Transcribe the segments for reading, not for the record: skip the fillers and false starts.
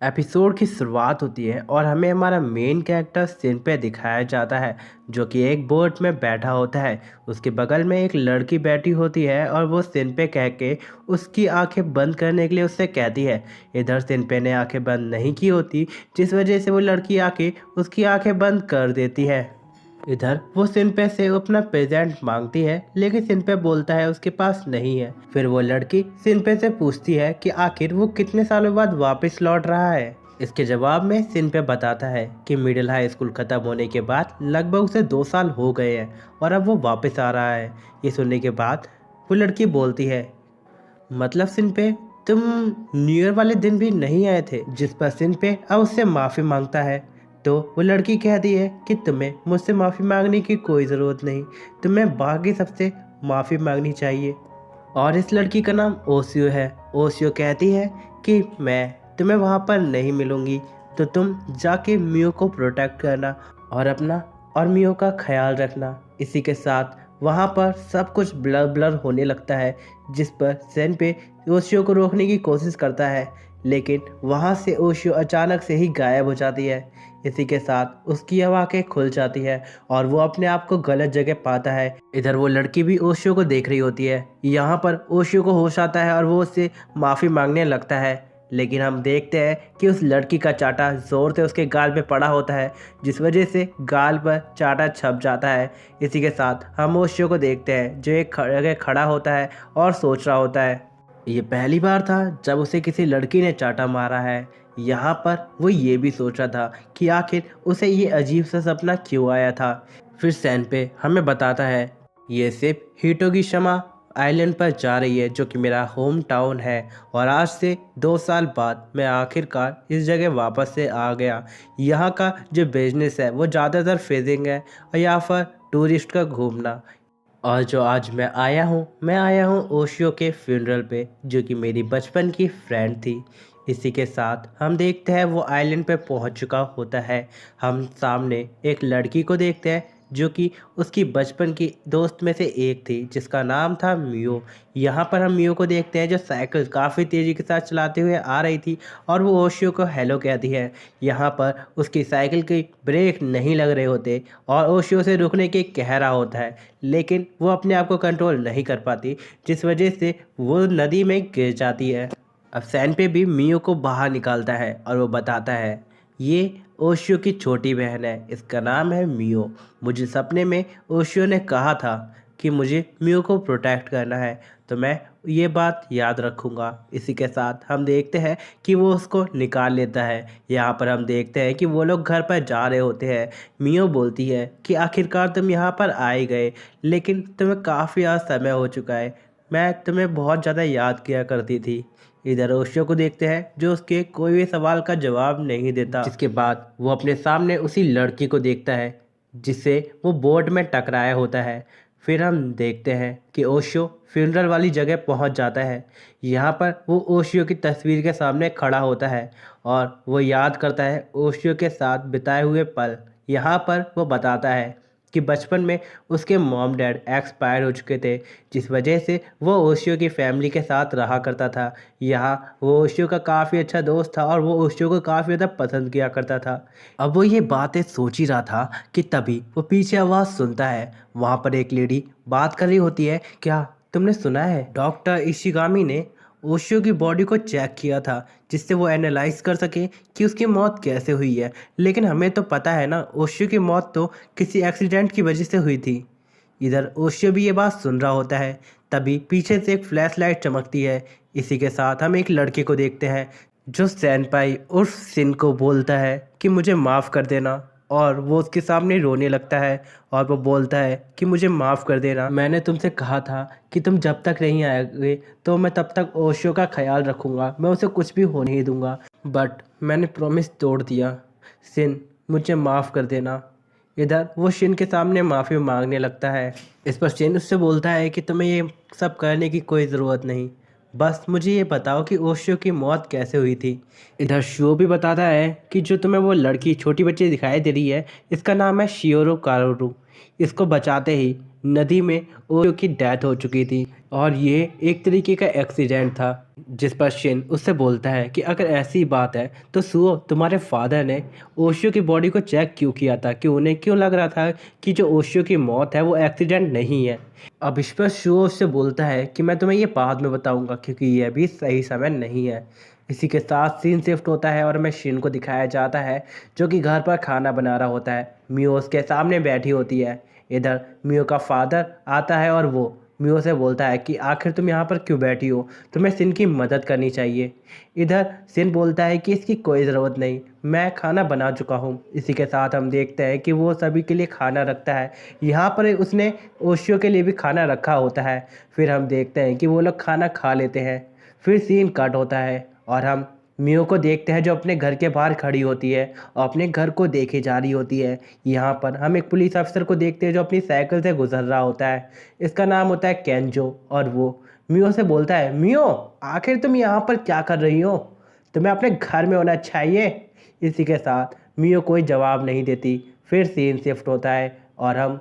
Episode की शुरुआत होती है और हमें हमारा मेन कैरेक्टर सिनपे दिखाया जाता है जो कि एक बोट में बैठा होता है। उसके बगल में एक लड़की बैठी होती है और वो सिनपे कह के उसकी आंखें बंद करने के लिए उससे कहती है। इधर सिनपे ने आंखें बंद नहीं की होती, जिस वजह से वो लड़की आके उसकी आंखें बंद कर देती है। इधर वो सिनपे से अपना प्रेजेंट मांगती है, लेकिन सिनपे बोलता है उसके पास नहीं है। फिर वो लड़की सिनपे से पूछती है कि आखिर वो कितने सालों बाद वापस लौट रहा है। इसके जवाब में सिनपे बताता है कि मिडिल हाई स्कूल खत्म होने के बाद लगभग उसे 2 साल हो गए हैं और अब वो वापस आ रहा है। ये सुनने के बाद वो लड़की बोलती है, मतलब सिनपे तुम न्यू ईयर वाले दिन भी नहीं आए थे, जिस पर सिनपे अब उससे माफ़ी मांगता है। तो वो लड़की कहती है कि तुम्हें मुझसे माफ़ी मांगने की कोई ज़रूरत नहीं, तुम्हें बाकी सबसे माफ़ी मांगनी चाहिए। और इस लड़की का नाम ओसियो है। ओसियो कहती है कि मैं तुम्हें वहाँ पर नहीं मिलूँगी, तो तुम जाके मियो को प्रोटेक्ट करना और अपना और मियो का ख्याल रखना। इसी के साथ वहाँ पर सब कुछ ब्लर ब्लर होने लगता है, जिस पर सेनपे ओशियो को रोकने की कोशिश करता है, लेकिन वहाँ से ओशियो अचानक से ही गायब हो जाती है। इसी के साथ उसकी अब आंखें खुल जाती है और वो अपने आप को गलत जगह पाता है। इधर वो लड़की भी ओशियो को देख रही होती है। यहाँ पर ओशियो को होश आता है और वो उससे माफ़ी मांगने लगता है, लेकिन हम देखते हैं कि उस लड़की का चाटा ज़ोर से उसके गाल पे पड़ा होता है, जिस वजह से गाल पर चाटा छप जाता है। इसी के साथ हम ओशियो को देखते हैं जो एक जगह खड़ा होता है और सोच रहा होता है। ये पहली बार था जब उसे किसी लड़की ने चाटा मारा है। यहाँ पर वो ये भी सोच रहा था कि आखिर उसे ये अजीब सा सपना क्यों आया था। फिर सैनपे हमें बताता है, ये सिर्फ हिटोगिशामा आइलैंड पर जा रही है जो कि मेरा होम टाउन है, और आज से 2 साल बाद मैं आखिरकार इस जगह वापस से आ गया। यहाँ का जो बिजनेस है वो ज़्यादातर फिशिंग है और यहाँ पर टूरिस्ट का घूमना। और जो आज मैं आया हूँ ओशियो के फ्यूनरल पे, जो कि मेरी बचपन की फ्रेंड थी। इसी के साथ हम देखते हैं वो आइलैंड पे पहुँच चुका होता है। हम सामने एक लड़की को देखते हैं जो कि उसकी बचपन की दोस्त में से एक थी, जिसका नाम था मियो। यहाँ पर हम मियो को देखते हैं जो साइकिल काफ़ी तेज़ी के साथ चलाते हुए आ रही थी और वो ओशियो को हेलो कहती है। यहाँ पर उसकी साइकिल के ब्रेक नहीं लग रहे होते और ओशियो से रुकने के कह रहा होता है, लेकिन वो अपने आप को कंट्रोल नहीं कर पाती, जिस वजह से वो नदी में गिर जाती है। अब सैनपे भी मियो को बाहर निकालता है और वो बताता है, ये ओशियो की छोटी बहन है, इसका नाम है मियो। मुझे सपने में ओशियो ने कहा था कि मुझे मियो को प्रोटेक्ट करना है, तो मैं ये बात याद रखूँगा। इसी के साथ हम देखते हैं कि वो उसको निकाल लेता है। यहाँ पर हम देखते हैं कि वो लोग घर पर जा रहे होते हैं। मियो बोलती है कि आखिरकार तुम यहाँ पर आ ही गए, लेकिन तुम्हें काफ़ी आज समय हो चुका है, मैं तुम्हें बहुत ज़्यादा याद किया करती थी। इधर ओशियो को देखते हैं जो उसके कोई भी सवाल का जवाब नहीं देता, जिसके बाद वो अपने सामने उसी लड़की को देखता है जिससे वो बोर्ड में टकराया होता है। फिर हम देखते हैं कि ओशियो फ्यूनरल वाली जगह पहुंच जाता है। यहाँ पर वो ओशियो की तस्वीर के सामने खड़ा होता है और वो याद करता है ओशियो के साथ बिताए हुए पल। यहाँ पर वो बताता है कि बचपन में उसके मॉम डैड एक्सपायर हो चुके थे, जिस वजह से वो ओशियो की फैमिली के साथ रहा करता था। यहाँ वो ओशियो का काफ़ी अच्छा दोस्त था और वो ओशियो को काफ़ी ज़्यादा पसंद किया करता था। अब वो ये बातें सोच ही रहा था कि तभी वो पीछे आवाज़ सुनता है। वहाँ पर एक लेडी बात कर रही होती है, क्या तुमने सुना है डॉक्टर इशिगामी ने ओशियो की बॉडी को चेक किया था, जिससे वो एनालाइज कर सके कि उसकी मौत कैसे हुई है। लेकिन हमें तो पता है ना, ओशियो की मौत तो किसी एक्सीडेंट की वजह से हुई थी। इधर ओशियो भी ये बात सुन रहा होता है। तभी पीछे से एक फ्लैश लाइट चमकती है। इसी के साथ हम एक लड़के को देखते हैं जो सैनपाई उर्फ सिन को बोलता है कि मुझे माफ़ कर देना, और वो उसके सामने रोने लगता है और वो बोलता है कि मुझे माफ़ कर देना, मैंने तुमसे कहा था कि तुम जब तक नहीं आओगे तो मैं तब तक ओशियो का ख्याल रखूँगा, मैं उसे कुछ भी होने नहीं दूंगा, बट मैंने प्रॉमिस तोड़ दिया। सिन, मुझे माफ़ कर देना। इधर वो शिन के सामने माफ़ी मांगने लगता है। इस पर शिन उससे बोलता है कि तुम्हें ये सब करने की कोई ज़रूरत नहीं, बस मुझे ये बताओ कि ओशियो की मौत कैसे हुई थी। इधर शो भी बताता है कि जो तुम्हें वो लड़की छोटी बच्ची दिखाई दे रही है, इसका नाम है शियोरो कारोरू। इसको बचाते ही नदी में ओशो की डेथ हो चुकी थी और ये एक तरीके का एक्सीडेंट था। जिस पर शिन उससे बोलता है कि अगर ऐसी बात है तो सुओ, तुम्हारे फादर ने ओशियो की बॉडी को चेक क्यों किया था, कि उन्हें क्यों लग रहा था कि जो ओशियो की मौत है वो एक्सीडेंट नहीं है। अब इस पर सुओ उससे बोलता है कि मैं तुम्हें ये बाद में बताऊंगा क्योंकि ये अभी सही समय नहीं है। इसी के साथ सीन शिफ्ट होता है और हमें शिन को दिखाया जाता है जो कि घर पर खाना बना रहा होता है। मियो उसके सामने बैठी होती है। इधर मियो का फादर आता है और वो मियो से बोलता है कि आखिर तुम यहाँ पर क्यों बैठी हो, तुम्हें सिन की मदद करनी चाहिए। इधर सिन बोलता है कि इसकी कोई ज़रूरत नहीं, मैं खाना बना चुका हूँ। इसी के साथ हम देखते हैं कि वो सभी के लिए खाना रखता है। यहाँ पर उसने ओशियो के लिए भी खाना रखा होता है। फिर हम देखते हैं कि वो लोग खाना खा लेते हैं। फिर सीन कट होता है और हम मियो को देखते हैं जो अपने घर के बाहर खड़ी होती है और अपने घर को देखे जा रही होती है। यहाँ पर हम एक पुलिस अफसर को देखते हैं जो अपनी साइकिल से गुजर रहा होता है। इसका नाम होता है केंजो और वो मियो से बोलता है, मियो आखिर तुम यहाँ पर क्या कर रही हो, तुम्हें अपने घर में होना चाहिए। इसी के साथ मियो कोई जवाब नहीं देती। फिर सीन शिफ्ट होता है और हम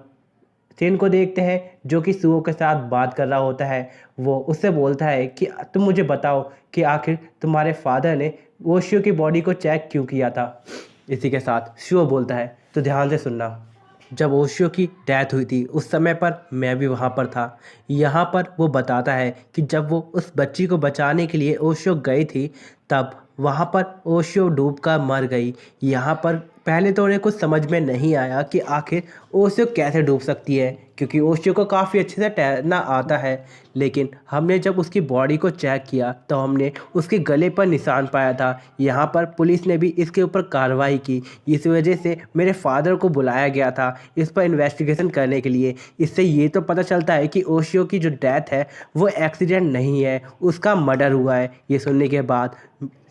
सेन को देखते हैं जो कि सुओ के साथ बात कर रहा होता है। वो उससे बोलता है कि तुम मुझे बताओ कि आखिर तुम्हारे फादर ने ओशियो की बॉडी को चेक क्यों किया था। इसी के साथ सुओ बोलता है, तो ध्यान से सुनना, जब ओशियो की डेथ हुई थी उस समय पर मैं भी वहाँ पर था। यहाँ पर वो बताता है कि जब वो उस बच्ची को बचाने के लिए ओशियो गई थी तब वहाँ पर ओशियो डूब कर मर गई। यहाँ पर पहले तो उन्हें कुछ समझ में नहीं आया कि आखिर ओशियो कैसे डूब सकती है क्योंकि ओशियो को काफ़ी अच्छे से तैरना आता है। लेकिन हमने जब उसकी बॉडी को चेक किया तो हमने उसके गले पर निशान पाया था। यहाँ पर पुलिस ने भी इसके ऊपर कार्रवाई की। इस वजह से मेरे फादर को बुलाया गया था इस पर इन्वेस्टिगेशन करने के लिए। इससे ये तो पता चलता है कि ओशियो की जो डेथ है वो एक्सीडेंट नहीं है, उसका मर्डर हुआ है। ये सुनने के बाद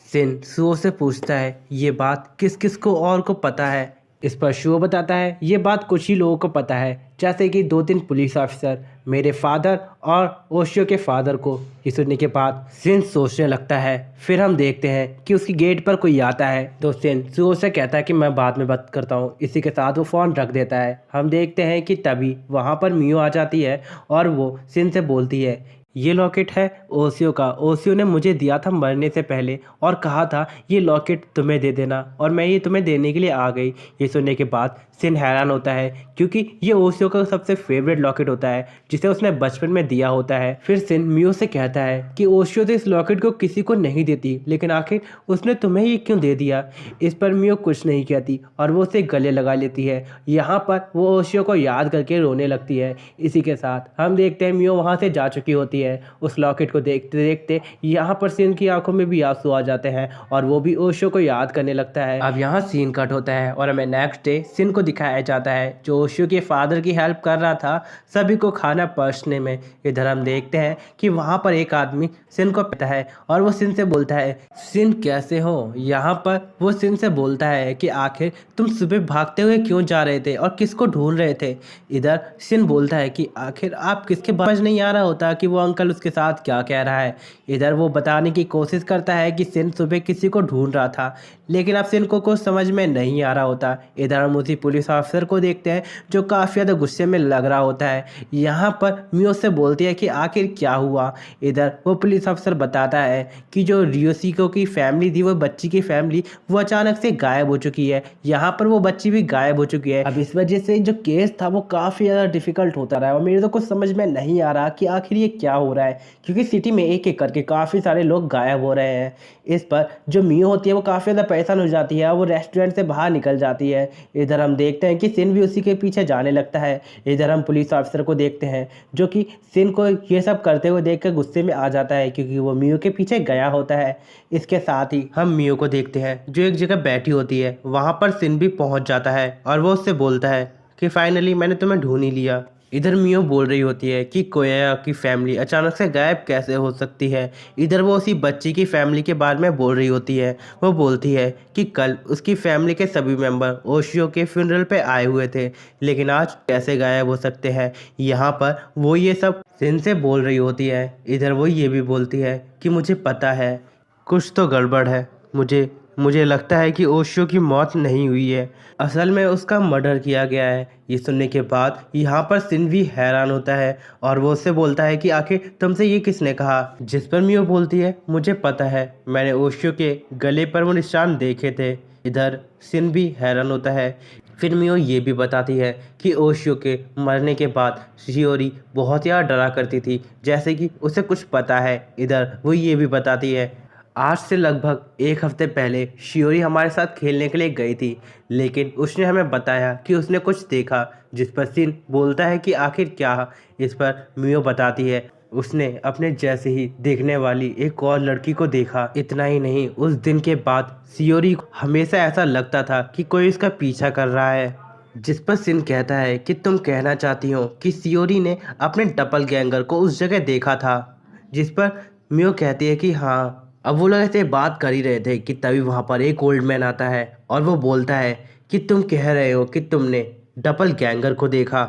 सिन सुओ से पूछता है, ये बात किस किस को और को पता है। इस पर शुओ बताता है, ये बात कुछ ही लोगों को पता है, जैसे कि 2-3 पुलिस ऑफिसर, मेरे फादर और ओशियो के फादर को। ये सुनने के बाद सिन सोचने लगता है। फिर हम देखते हैं कि उसकी गेट पर कोई आता है तो सिन सुओ से कहता है कि मैं बाद में बात करता हूँ। इसी के साथ वो फ़ोन रख देता है। हम देखते हैं कि तभी वहाँ पर मियो आ जाती है और वो सिन से बोलती है, ये लॉकेट है ओशियो का, ओशियो ने मुझे दिया था मरने से पहले और कहा था ये लॉकेट तुम्हें दे देना और मैं ये तुम्हें देने के लिए आ गई। ये सुनने के बाद सिन हैरान होता है क्योंकि ये ओशियो का सबसे फेवरेट लॉकेट होता है जिसे उसने बचपन में दिया होता है। फिर सिन मियो से कहता है कि ओशियो तो इस लॉकेट को किसी को नहीं देती, लेकिन आखिर उसने तुम्हें ये क्यों दे दिया। इस पर मियो कुछ नहीं कहती और वो उसे गले लगा लेती है। यहाँ पर वो ओशियो को याद करके रोने लगती है। इसी के साथ हम देखते हैं मियो वहाँ से जा चुकी होती है। उस लॉकेट को देखते देखते यहाँ पर सिन की आंखों में भी आंसू आ जाते हैं और वो भी ओशियो को याद करने लगता है। अब यहाँ सीन कट होता है और हमें नेक्स्ट डे सिन को दिखाया जाता है जो ओशियो के फादर की हेल्प कर रहा था सभी को खाना परोसने में। इधर हम देखते हैं कि वहाँ पर एक आदमी सिन को पता है और वो सिन से बोलता है, सिन कैसे हो। यहाँ पर वो सिन से बोलता है कि आखिर तुम सुबह भागते हुए क्यों जा रहे थे और किसको ढूंढ रहे थे। इधर सिन बोलता है कि आखिर आप किसके समझ नहीं आ रहा होता कि वो अंकल उसके साथ क्या कह रहा है। इधर वो बताने की कोशिश करता है कि सिन सुबह किसी को ढूंढ रहा था, लेकिन अब सिन को कुछ समझ में नहीं आ रहा होता। इधर हम उसी पुलिस ऑफिसर को देखते हैं जो काफ़ी ज़्यादा गुस्से में लग रहा होता है। यहाँ पर मियो से बोलती है कि आखिर क्या हुआ। इधर वो पुलिस ऑफिसर बताता है कि जो रियोसिको की फैमिली थी, वो बच्ची की फैमिली, वो अचानक से गायब हो चुकी है। यहाँ पर वो बच्ची भी गायब हो चुकी है। अब इस वजह से जो केस था वो काफ़ी ज़्यादा डिफिकल्ट होता रहा है और मेरे तो कुछ समझ में नहीं आ रहा कि आखिर ये क्या हो रहा है, क्योंकि सिटी में एक एक करके काफ़ी सारे लोग गायब हो रहे हैं। इस पर जो मियो होती है वो काफ़ी ज़्यादा परेशान हो जाती है और वो रेस्टोरेंट से बाहर निकल जाती है। इधर हम देखते हैं कि सिन भी उसी के पीछे जाने लगता है। इधर हम पुलिस ऑफिसर को देखते हैं जो कि सिन को ये सब करते हुए देखकर गुस्से में आ जाता है क्योंकि वो मियो के पीछे गया होता है। इसके साथ ही हम मियो को देखते हैं जो एक जगह बैठी होती है। वहाँ पर सिन भी पहुँच जाता है और वो उससे बोलता है कि फाइनली मैंने तुम्हें ढूंढ ही लिया। इधर मियो बोल रही होती है कि कोया की फैमिली अचानक से गायब कैसे हो सकती है। इधर वो उसी बच्ची की फैमिली के बारे में बोल रही होती है। वो बोलती है कि कल उसकी फैमिली के सभी मेंबर ओशियो के फ्यूनरल पे आए हुए थे, लेकिन आज कैसे गायब हो सकते हैं। यहाँ पर वो ये सब सिन से बोल रही होती है। इधर वो ये भी बोलती है कि मुझे पता है कुछ तो गड़बड़ है, मुझे मुझे लगता है कि ओशियो की मौत नहीं हुई है, असल में उसका मर्डर किया गया है। ये सुनने के बाद यहाँ पर सिन भी हैरान होता है और वो उससे बोलता है कि आखिर तुमसे ये किसने कहा। जिस पर मियो बोलती है, मुझे पता है, मैंने ओशियो के गले पर वो निशान देखे थे। इधर सिन भी हैरान होता है। फिर मियो ये भी बताती है कि ओशियो के मरने के बाद शियोरी बहुत ज़्यादा डरा करती थी, जैसे कि उसे कुछ पता है। इधर वो ये भी बताती है, आज से लगभग एक हफ्ते पहले शियोरी हमारे साथ खेलने के लिए गई थी, लेकिन उसने हमें बताया कि उसने कुछ देखा। जिस पर सिन बोलता है कि आखिर क्या। इस पर मियो बताती है, उसने अपने जैसे ही देखने वाली एक और लड़की को देखा। इतना ही नहीं, उस दिन के बाद शियोरी को हमेशा ऐसा लगता था कि कोई उसका पीछा कर रहा है। जिस पर सिन कहता है कि तुम कहना चाहती हो कि शियोरी ने अपने डबलगैंगर को उस जगह देखा था। जिस पर मियो कहती है कि हाँ। अब वो लोग ऐसे बात कर ही रहे थे कि तभी वहाँ पर एक ओल्ड मैन आता है और वो बोलता है कि तुम कह रहे हो कि तुमने डबलगैंगर को देखा।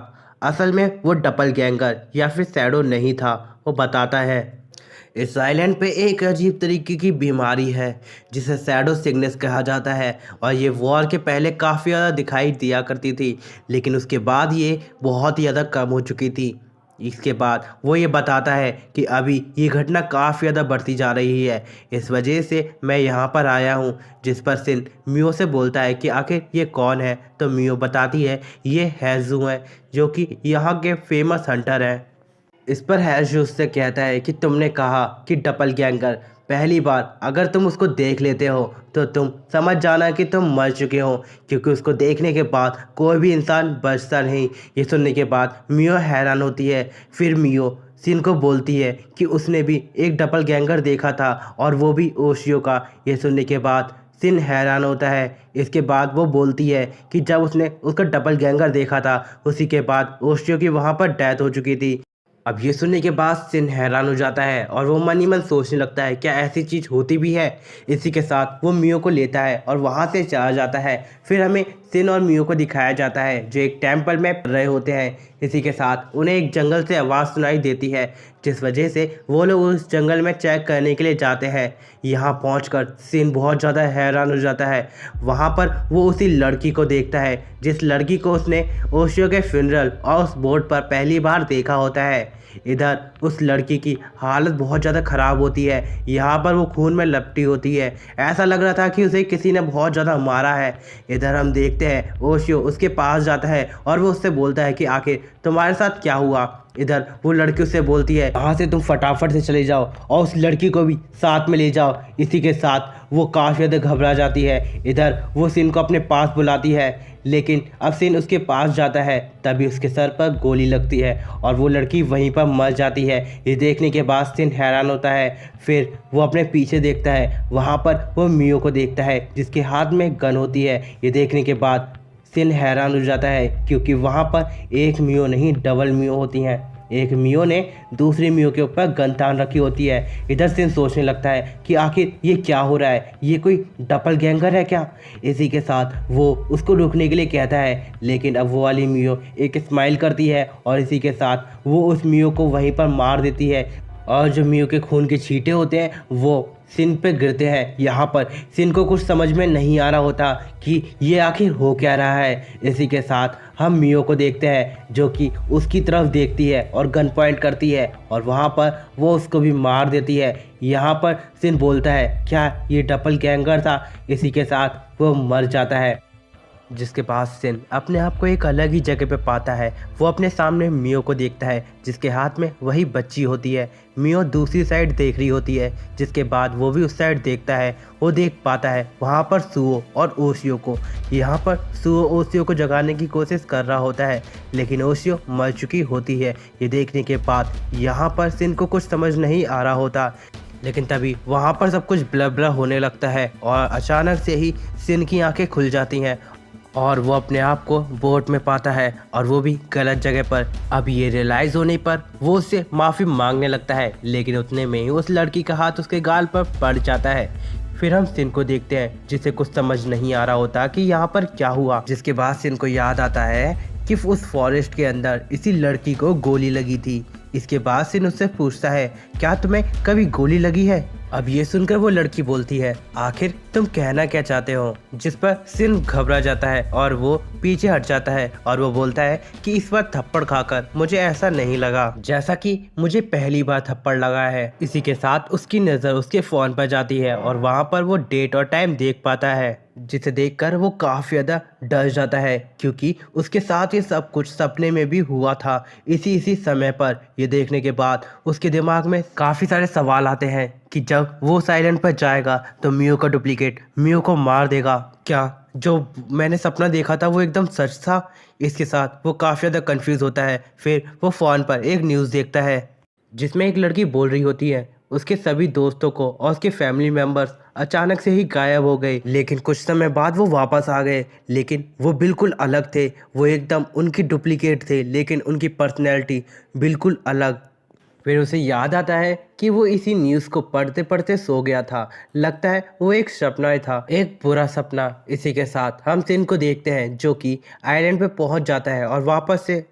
असल में वो डबलगैंगर या फिर शैडो नहीं था। वो बताता है, इस आइलैंड पे एक अजीब तरीके की बीमारी है जिसे शैडो सिकनेस कहा जाता है, और ये वॉर के पहले काफ़ी ज़्यादा दिखाई दिया करती थी, लेकिन उसके बाद ये बहुत ही ज़्यादा कम हो चुकी थी। इसके बाद वो ये बताता है कि अभी ये घटना काफ़ी ज़्यादा बढ़ती जा रही है, इस वजह से मैं यहाँ पर आया हूँ। जिस पर सिन मियो से बोलता है कि आखिर ये कौन है, तो मियो बताती है ये हैजू है, जो कि यहाँ के फेमस हंटर हैं। इस पर हैजू उससे कहता है कि तुमने कहा कि डबलगैंगर पहली बार अगर तुम उसको देख लेते हो तो तुम समझ जाना कि तुम मर चुके हो, क्योंकि उसको देखने के बाद कोई भी इंसान बचता नहीं। ये सुनने के बाद मियो हैरान होती है। फिर मियो सिन को बोलती है कि उसने भी एक डबलगैंगर देखा था, और वो भी ओशियो का। ये सुनने के बाद सिन हैरान होता है। इसके बाद वो बोलती है कि जब उसने उसका डबलगैंगर देखा था, उसी के बाद ओशियो की वहाँ पर डेथ हो चुकी थी। अब ये सुनने के बाद सिन हैरान हो जाता है और वो मन ही मन सोचने लगता है क्या ऐसी चीज़ होती भी है। इसी के साथ वो मियो को लेता है और वहाँ से चला जाता है। फिर हमें सिन और मियो को दिखाया जाता है जो एक टेम्पल में पढ़ रहे होते हैं। इसी के साथ उन्हें एक जंगल से आवाज़ सुनाई देती है, जिस वजह से वो लोग उस जंगल में चेक करने के लिए जाते हैं। यहाँ पहुंचकर सिन बहुत ज़्यादा हैरान हो जाता है। वहाँ पर वो उसी लड़की को देखता है जिस लड़की को उसने ओशियो के फ्यूनरल और उस बोट पर पहली बार देखा होता है। इधर उस लड़की की हालत बहुत ज़्यादा ख़राब होती है। यहाँ पर वो खून में लपटी होती है, ऐसा लग रहा था कि उसे किसी ने बहुत ज़्यादा मारा है। इधर हम देखते हैं ओशियो उसके पास जाता है और वो उससे बोलता है कि आखिर तुम्हारे साथ क्या हुआ। इधर वो लड़की उससे बोलती है, यहाँ से तुम फटाफट से चले जाओ और उस लड़की को भी साथ में ले जाओ। इसी के साथ वो काफ़ी ज़्यादा घबरा जाती है। इधर वो सिन को अपने पास बुलाती है, लेकिन अब सिन उसके पास जाता है तभी उसके सर पर गोली लगती है और वो लड़की वहीं पर मर जाती है। ये देखने के बाद सिन हैरान होता है। फिर वो अपने पीछे देखता है, वहाँ पर वो मियो को देखता है जिसके हाथ में गन होती है। ये देखने के बाद सिन हैरान हो जाता है, क्योंकि वहाँ पर एक मियो नहीं डबल मियो होती हैं। एक मियो ने दूसरी मियो के ऊपर गन तान रखी होती है। इधर सिन सोचने लगता है कि आखिर ये क्या हो रहा है, ये कोई डबलगैंगर है क्या। इसी के साथ वो उसको रुकने के लिए कहता है, लेकिन अब वो वाली मियो एक स्माइल करती है और इसी के साथ वो उस मियो को वहीं पर मार देती है। और जो मियो के खून के छींटे होते हैं वो सिन पे गिरते हैं। यहाँ पर सिन को कुछ समझ में नहीं आ रहा होता कि ये आखिर हो क्या रहा है। इसी के साथ हम मियो को देखते हैं जो कि उसकी तरफ देखती है और गन पॉइंट करती है और वहाँ पर वो उसको भी मार देती है। यहाँ पर सिन बोलता है क्या ये डबलगैंगर था। इसी के साथ वो मर जाता है। जिसके बाद सिन अपने आप को एक अलग ही जगह पे पाता है। वो अपने सामने मियो को देखता है जिसके हाथ में वही बच्ची होती है। मियो दूसरी साइड देख रही होती है, जिसके बाद वो भी उस साइड देखता है। वो देख पाता है वहाँ पर सुओ और ओशियो को। यहाँ पर सुओ ओशियो को जगाने की कोशिश कर रहा होता है, लेकिन ओशियो मर चुकी होती है। ये देखने के बाद यहाँ पर सिन को कुछ समझ नहीं आ रहा होता, लेकिन तभी वहाँ पर सब कुछ ब्लर ब्लर होने लगता है और अचानक से ही सिन की आंखें खुल जाती हैं और वो अपने आप को बोट में पाता है और वो भी गलत जगह पर। अब ये रियलाइज़ होने पर वो उससे माफ़ी मांगने लगता है, लेकिन उतने में ही उस लड़की का हाथ उसके गाल पर पड़ जाता है। फिर हम सिन को देखते हैं जिसे कुछ समझ नहीं आ रहा होता कि यहाँ पर क्या हुआ। जिसके बाद सिन को याद आता है कि उस फॉरेस्ट के अंदर इसी लड़की को गोली लगी थी। इसके बाद सिन उससे पूछता है क्या तुम्हें कभी गोली लगी है। अब ये सुनकर वो लड़की बोलती है, आखिर तुम कहना क्या चाहते हो? जिस पर सिन घबरा जाता है और वो पीछे हट जाता है और वो बोलता है कि इस बार थप्पड़ खाकर मुझे ऐसा नहीं लगा जैसा कि मुझे पहली बार थप्पड़ लगा है। इसी के साथ उसकी नज़र उसके फ़ोन पर जाती है और वहाँ पर वो डेट और टाइम देख पाता है, जिसे देखकर वो काफ़ी ज़्यादा डर जाता है क्योंकि उसके साथ ये सब कुछ सपने में भी हुआ था इसी समय पर। ये देखने के बाद उसके दिमाग में काफ़ी सारे सवाल आते हैं कि जब वो साइलेंट पर जाएगा तो मियो का डुप्लीकेट मियो को मार देगा। क्या जो मैंने सपना देखा था वो एकदम सच था? इसके साथ वो काफ़ी ज़्यादा कंफ्यूज होता है। फिर वो फ़ोन पर एक न्यूज़ देखता है जिसमें एक लड़की बोल रही होती है उसके सभी दोस्तों को और उसके फैमिली मेंबर्स अचानक से ही गायब हो गए, लेकिन कुछ समय बाद वो वापस आ गए। लेकिन वो बिल्कुल अलग थे, वो एकदम उनकी डुप्लीकेट थे, लेकिन उनकी पर्सनैलिटी बिल्कुल अलग। फिर उसे याद आता है कि वो इसी न्यूज़ को पढ़ते पढ़ते सो गया था। लगता है वो एक सपना ही था, एक बुरा सपना। इसी के साथ हम सिन को देखते हैं जो कि आइलैंड पे पहुंच जाता है और वापस से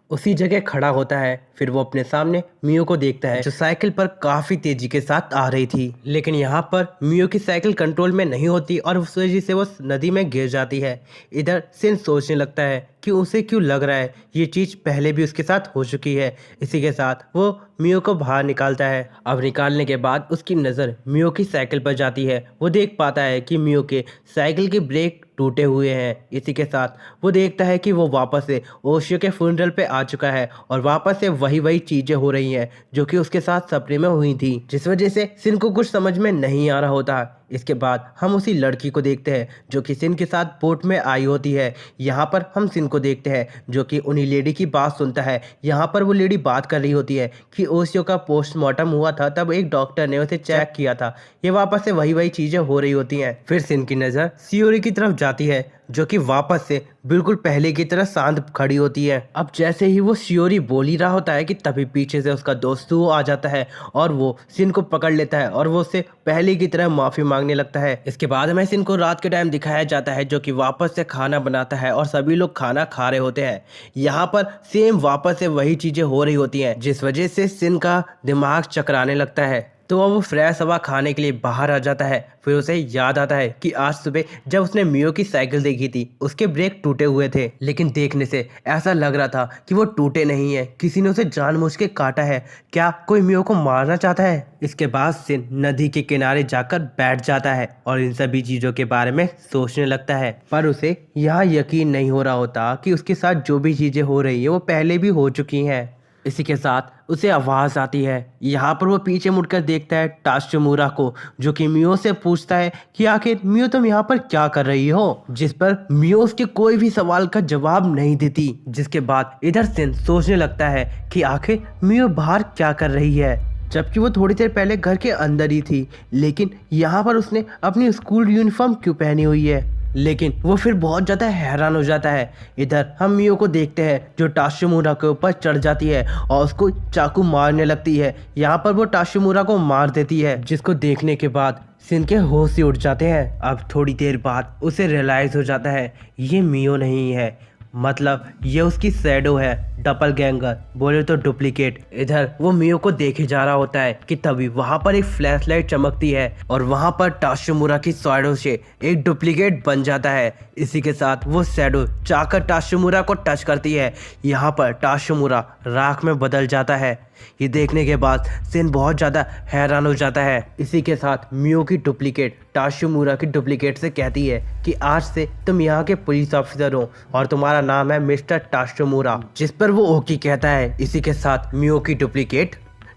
उसी जगह खड़ा होता है। फिर वो अपने सामने मियो को देखता है जो साइकिल पर काफ़ी तेजी के साथ आ रही थी, लेकिन यहाँ पर मियो की साइकिल कंट्रोल में नहीं होती और उस वजह से वो नदी में गिर जाती है। इधर सिन सोचने लगता है कि उसे क्यों लग रहा है ये चीज़ पहले भी उसके साथ हो चुकी है। इसी के साथ वो मियो को बाहर निकालता है। अब निकालने के बाद उसकी नज़र मियो की साइकिल पर जाती है। वो देख पाता है कि मियो के साइकिल के ब्रेक टूटे हुए हैं। इसी के साथ वो देखता है कि वो वापस से ओशियो के फ्यूनरल पे आ चुका है और वापस से वही चीज़ें हो रही हैं जो कि उसके साथ सपने में हुई थी, जिस वजह से सिन को कुछ समझ में नहीं आ रहा होता। इसके बाद हम उसी लड़की को देखते हैं जो कि सिन के साथ बोट में आई होती है। यहाँ पर हम सिन को देखते हैं जो कि उन्हीं लेडी की बात सुनता है। यहाँ पर वो लेडी बात कर रही होती है कि ओशियो का पोस्टमार्टम हुआ था, तब एक डॉक्टर ने उसे चेक किया था। ये वापस से वही चीज़ें हो रही होती हैं। फिर सिन की नज़र शियोरी की तरफ जाती है जो कि वापस से बिल्कुल पहले की तरह शांत खड़ी होती है। अब जैसे ही वो शियोरी बोल ही रहा होता है कि तभी पीछे से उसका दोस्त वो आ जाता है और वो सिन को पकड़ लेता है और वो उससे पहले की तरह माफ़ी मांगने लगता है। इसके बाद हमें सिन को रात के टाइम दिखाया जाता है जो कि वापस से खाना बनाता है और सभी लोग खाना खा रहे होते हैं। यहाँ पर सेम वापस से वही चीज़ें हो रही होती हैं जिस वजह से सिन का दिमाग चकराने लगता है। तो वो फ्रेश हवा खाने के लिए बाहर आ जाता है। फिर उसे याद आता है कि आज सुबह जब उसने मियो की साइकिल देखी थी उसके ब्रेक टूटे हुए थे, लेकिन देखने से ऐसा लग रहा था कि वो टूटे नहीं है, किसी ने उसे जानबूझ के काटा है। क्या कोई मियो को मारना चाहता है? इसके बाद सिन नदी के किनारे जाकर बैठ जाता है और इन सभी चीज़ों के बारे में सोचने लगता है, पर उसे यह यकीन नहीं हो रहा होता कि उसके साथ जो भी चीज़ें हो रही है वो पहले भी हो चुकी हैं। इसी के साथ उसे आवाज़ आती है। यहाँ पर वो पीछे मुड़कर देखता है टाशुमुरा को जो कि मियो से पूछता है कि आखिर मियो तुम यहाँ पर क्या कर रही हो, जिस पर मियो उसके कोई भी सवाल का जवाब नहीं देती। जिसके बाद इधर सिन सोचने लगता है कि आखिर मियो बाहर क्या कर रही है, जबकि वो थोड़ी देर पहले घर के अंदर ही थी, लेकिन यहाँ पर उसने अपनी स्कूल यूनिफॉर्म क्यों पहनी हुई है। लेकिन वो फिर बहुत ज़्यादा हैरान हो जाता है। इधर हम मियो को देखते हैं जो टाशुमुरा के ऊपर चढ़ जाती है और उसको चाकू मारने लगती है। यहाँ पर वो टाशुमुरा को मार देती है, जिसको देखने के बाद सिन के होश ही उड़ जाते हैं। अब थोड़ी देर बाद उसे रियलाइज़ हो जाता है ये मियो नहीं है, मतलब ये उसकी शैडो है, डबलगैंगर बोले तो डुप्लीकेट। इधर वो मियो को देखे जा रहा होता है कि तभी वहां पर एक फ्लैशलाइट चमकती है और वहां पर टाशुमुरा की शैडो से एक डुप्लीकेट बन जाता है। इसी के साथ वो शैडो जाकर टाशुमुरा को टच करती है। यहाँ पर टाशुमुरा राख में बदल जाता है। ये देखने के बाद सिन बहुत ज़्यादा हैरान हो जाता है। इसी के साथ मियो की डुप्लीकेट टाशुमुरा की डुप्लीकेट से कहती है कि आज से तुम यहाँ के पुलिस ऑफिसर हो और तुम्हारा नाम है मिस्टर टाशुमुरा, जिस पर वो ओके कहता है। इसी के साथ मियो की डुप्लीकेट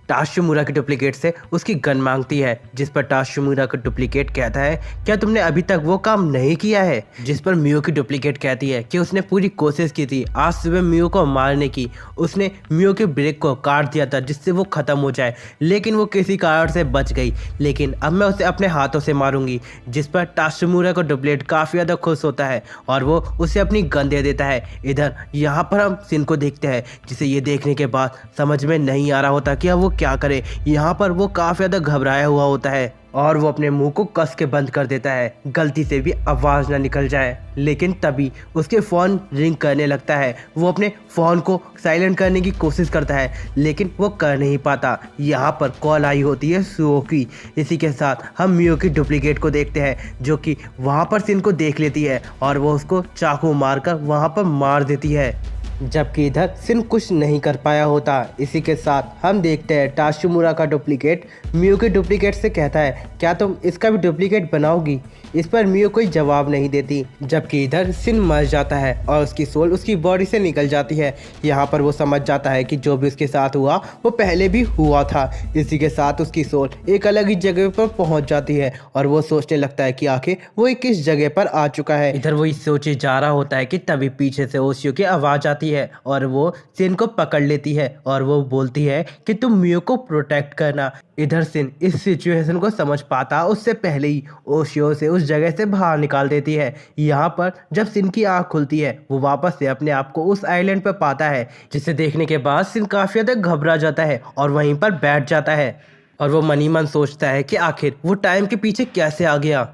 टाशुमुरा की डुप्लीकेट से उसकी गन मांगती है, जिस पर टाशुमुरा का डुप्लीकेट कहता है क्या तुमने अभी तक वो काम नहीं किया है, जिस पर मियो की डुप्लीकेट कहती है कि उसने पूरी कोशिश की थी आज सुबह मियो को मारने की। उसने मियो के ब्रेक को काट दिया था जिससे वो ख़त्म हो जाए, लेकिन वो किसी कारण से बच गई। लेकिन अब मैं उसे अपने हाथों से मारूंगी, जिस पर टाशुमुरा का डुप्लीकेट काफ़ी ज़्यादा खुश होता है और वो उसे अपनी गन दे देता है। इधर यहाँ पर हम सिन को देखते हैं जिसे ये देखने के बाद समझ में नहीं आ रहा होता कि अब वो क्या करे। यहाँ पर वो काफ़ी ज़्यादा घबराया हुआ होता है। और वो अपने मुंह को कस के बंद कर देता है, गलती से भी आवाज़ ना निकल जाए। लेकिन तभी उसके फ़ोन रिंग करने लगता है। वो अपने फ़ोन को साइलेंट करने की कोशिश करता है लेकिन वो कर नहीं पाता। यहाँ पर कॉल आई होती है सुओ की। इसी के साथ हम मियो की डुप्लीकेट को देखते हैं जो कि वहाँ पर सिन को देख लेती है और वो उसको चाकू मारकर वहाँ पर मार देती है, जबकि इधर सिन कुछ नहीं कर पाया होता। इसी के साथ हम देखते हैं टाशुमुरा का डुप्लीकेट मियो के डुप्लीकेट से कहता है, क्या तुम इसका भी डुप्लीकेट बनाओगी? इस पर मियो कोई जवाब नहीं देती, जबकि इधर सिन मर जाता है और उसकी सोल उसकी बॉडी से निकल जाती है। यहाँ पर वो समझ जाता है कि जो भी उसके साथ हुआ वो पहले भी हुआ था। इसी के साथ उसकी सोल एक अलग ही जगह पर पहुँच जाती है और वो सोचने लगता है कि आखिर वो किस जगह पर आ चुका है। इधर वो सोचे जा रहा होता है कि तभी पीछे से ओशियो की आवाज़ आती है और वो सिन को पकड़ लेती है और वो बोलती है कि तुम मियो को प्रोटेक्ट करना। इधर सिन इस सिचुएशन को समझ पाता उससे पहले ही ओशियो से उस जगह से बाहर निकाल देती है। यहाँ पर जब सिन की आँख खुलती है वो वापस से अपने आप को उस आइलैंड पर पाता है, जिसे देखने के बाद सिन काफ़ी ज़्यादा घबरा जाता है और वहीं पर बैठ जाता है और वो मन ही मन सोचता है कि आखिर वो टाइम के पीछे कैसे आ गया।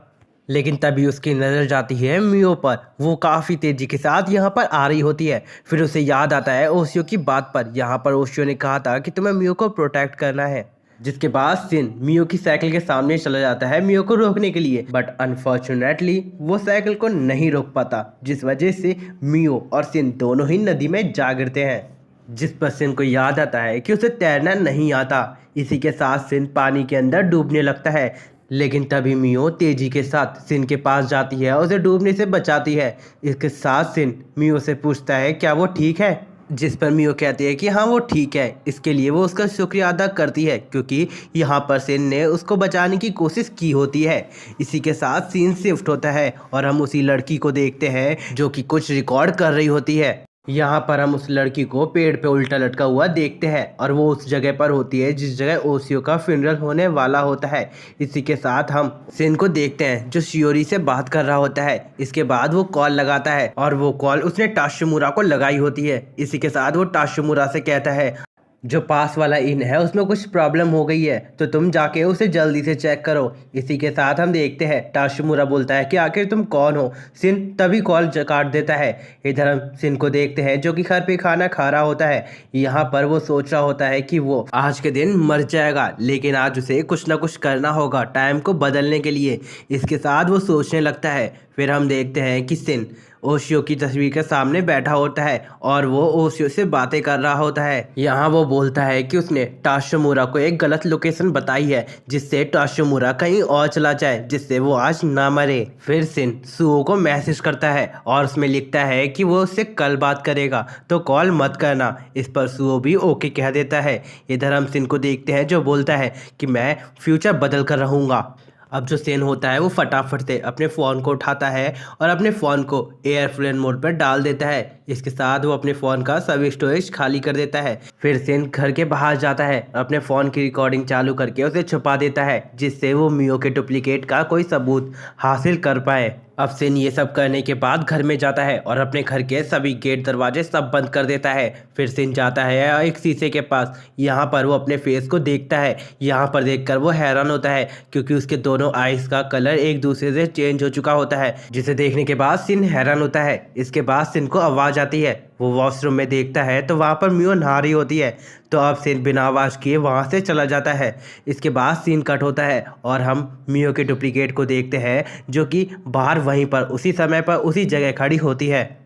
लेकिन तभी उसकी नज़र जाती है मियो पर। वो काफ़ी तेज़ी के साथ यहाँ पर आ रही होती है। फिर उसे याद आता है ओशियो की बात पर। यहाँ पर ओशियो ने कहा था कि तुम्हें मियो को प्रोटेक्ट करना है, जिसके बाद सिन मियो की साइकिल के सामने चला जाता है मियो को रोकने के लिए, बट अनफॉर्चुनेटली वो साइकिल को नहीं रोक पाता, जिस वजह से मियो और सिन दोनों ही नदी में जा गिरते हैं, जिस पर सिन को याद आता है कि उसे तैरना नहीं आता। इसी के साथ सिन पानी के अंदर डूबने लगता है। लेकिन तभी मियो तेजी के साथ सिन के पास जाती है और उसे डूबने से बचाती है। इसके साथ सिन मियो से पूछता है क्या वो ठीक है, जिस पर मियो कहती है कि हाँ वो ठीक है। इसके लिए वो उसका शुक्रिया अदा करती है क्योंकि यहाँ पर सिन ने उसको बचाने की कोशिश की होती है। इसी के साथ सीन शिफ्ट होता है और हम उसी लड़की को देखते हैं जो कि कुछ रिकॉर्ड कर रही होती है। यहाँ पर हम उस लड़की को पेड़ पे उल्टा लटका हुआ देखते हैं और वो उस जगह पर होती है जिस जगह ओशियो का फ्यूनरल होने वाला होता है। इसी के साथ हम सिन को देखते हैं जो शियोरी से बात कर रहा होता है। इसके बाद वो कॉल लगाता है और वो कॉल उसने टाशुमुरा को लगाई होती है। इसी के साथ वो टाशुमुरा से कहता है जो पास वाला इन है उसमें कुछ प्रॉब्लम हो गई है तो तुम जाके उसे जल्दी से चेक करो। इसी के साथ हम देखते हैं टाशुमुरा बोलता है कि आखिर तुम कौन हो। सिन तभी कॉल काट देता है। इधर हम सिन को देखते हैं जो कि घर पे खाना खा रहा होता है। यहाँ पर वो सोच रहा होता है कि वो आज के दिन मर जाएगा, लेकिन आज उसे कुछ ना कुछ करना होगा टाइम को बदलने के लिए। इसके साथ वो सोचने लगता है। फिर हम देखते हैं कि सिन ओशियो की तस्वीर के सामने बैठा होता है और वो ओशियो से बातें कर रहा होता है। यहाँ वो बोलता है कि उसने टाशुमुरा को एक गलत लोकेशन बताई है जिससे टाशुमुरा कहीं और चला जाए, जिससे वो आज ना मरे। फिर सिन सुओ को मैसेज करता है और उसमें लिखता है कि वो उससे कल बात करेगा तो कॉल मत करना। इस पर सुओ भी ओके कह देता है। इधर हम सिन को देखते हैं जो बोलता है कि मैं फ्यूचर बदल कर रहूँगा। अब जो सेन होता है वो फटाफट से अपने फ़ोन को उठाता है और अपने फ़ोन को एयरप्लेन मोड पर डाल देता है। इसके साथ वो अपने फ़ोन का सभी स्टोरेज खाली कर देता है। फिर सेन घर के बाहर जाता है, अपने फ़ोन की रिकॉर्डिंग चालू करके उसे छुपा देता है जिससे वो मियो के डुप्लीकेट का कोई सबूत हासिल कर पाए। अब सेन ये सब करने के बाद घर में जाता है और अपने घर के सभी गेट दरवाजे सब बंद कर देता है। फिर सेन जाता है एक शीशे के पास। यहाँ पर वो अपने फेस को देखता है। यहाँ पर देखकर वो हैरान होता है क्योंकि उसके दोनों आईज का कलर एक दूसरे से चेंज हो चुका होता है, जिसे देखने के बाद सिन हैरान होता है। इसके बाद सिन को आवाज़ आती है। वो वॉशरूम में देखता है तो वहाँ पर मियो नहा रही होती है। तो अब सिन बिना आवाज़ किए वहाँ से चला जाता है। इसके बाद सीन कट होता है और हम मियो के डुप्लीकेट को देखते हैं जो कि बाहर वहीं पर उसी समय पर उसी जगह खड़ी होती है।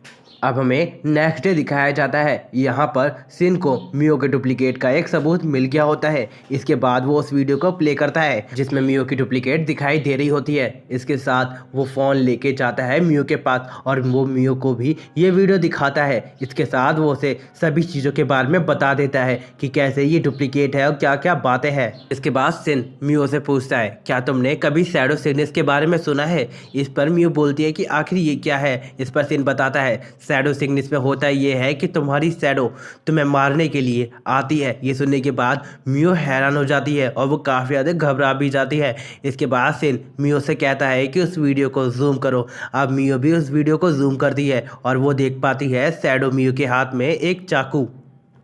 अब हमें नेक्स्ट डे दिखाया जाता है। यहाँ पर सिन को मियो के डुप्लीकेट का एक सबूत मिल गया होता है। इसके बाद वो उस वीडियो को प्ले करता है जिसमें मियो की डुप्लीकेट दिखाई दे रही होती है। इसके साथ वो फ़ोन लेके जाता है मियो के पास और वो मियो को भी ये वीडियो दिखाता है। इसके साथ वो उसे सभी चीज़ों के बारे में बता देता है कि कैसे ये डुप्लीकेट है और क्या क्या बातें हैं। इसके बाद सिन मियो से पूछता है क्या तुमने कभी शैडो सिग्नेस के बारे में सुना है। इस पर मियो बोलती है कि आखिर ये क्या है। इस पर सिन बताता है शैडो सिग्नेस में होता ये है कि तुम्हारी शैडो तुम्हें मारने के लिए आती है। ये सुनने के बाद मियो हैरान हो जाती है और वो काफ़ी ज़्यादा घबरा भी जाती है। इसके बाद सिन मियो से कहता है कि उस वीडियो को जूम करो। अब मियो भी उस वीडियो को जूम करती है और वो देख पाती है शैडो मियो के हाथ में एक चाकू।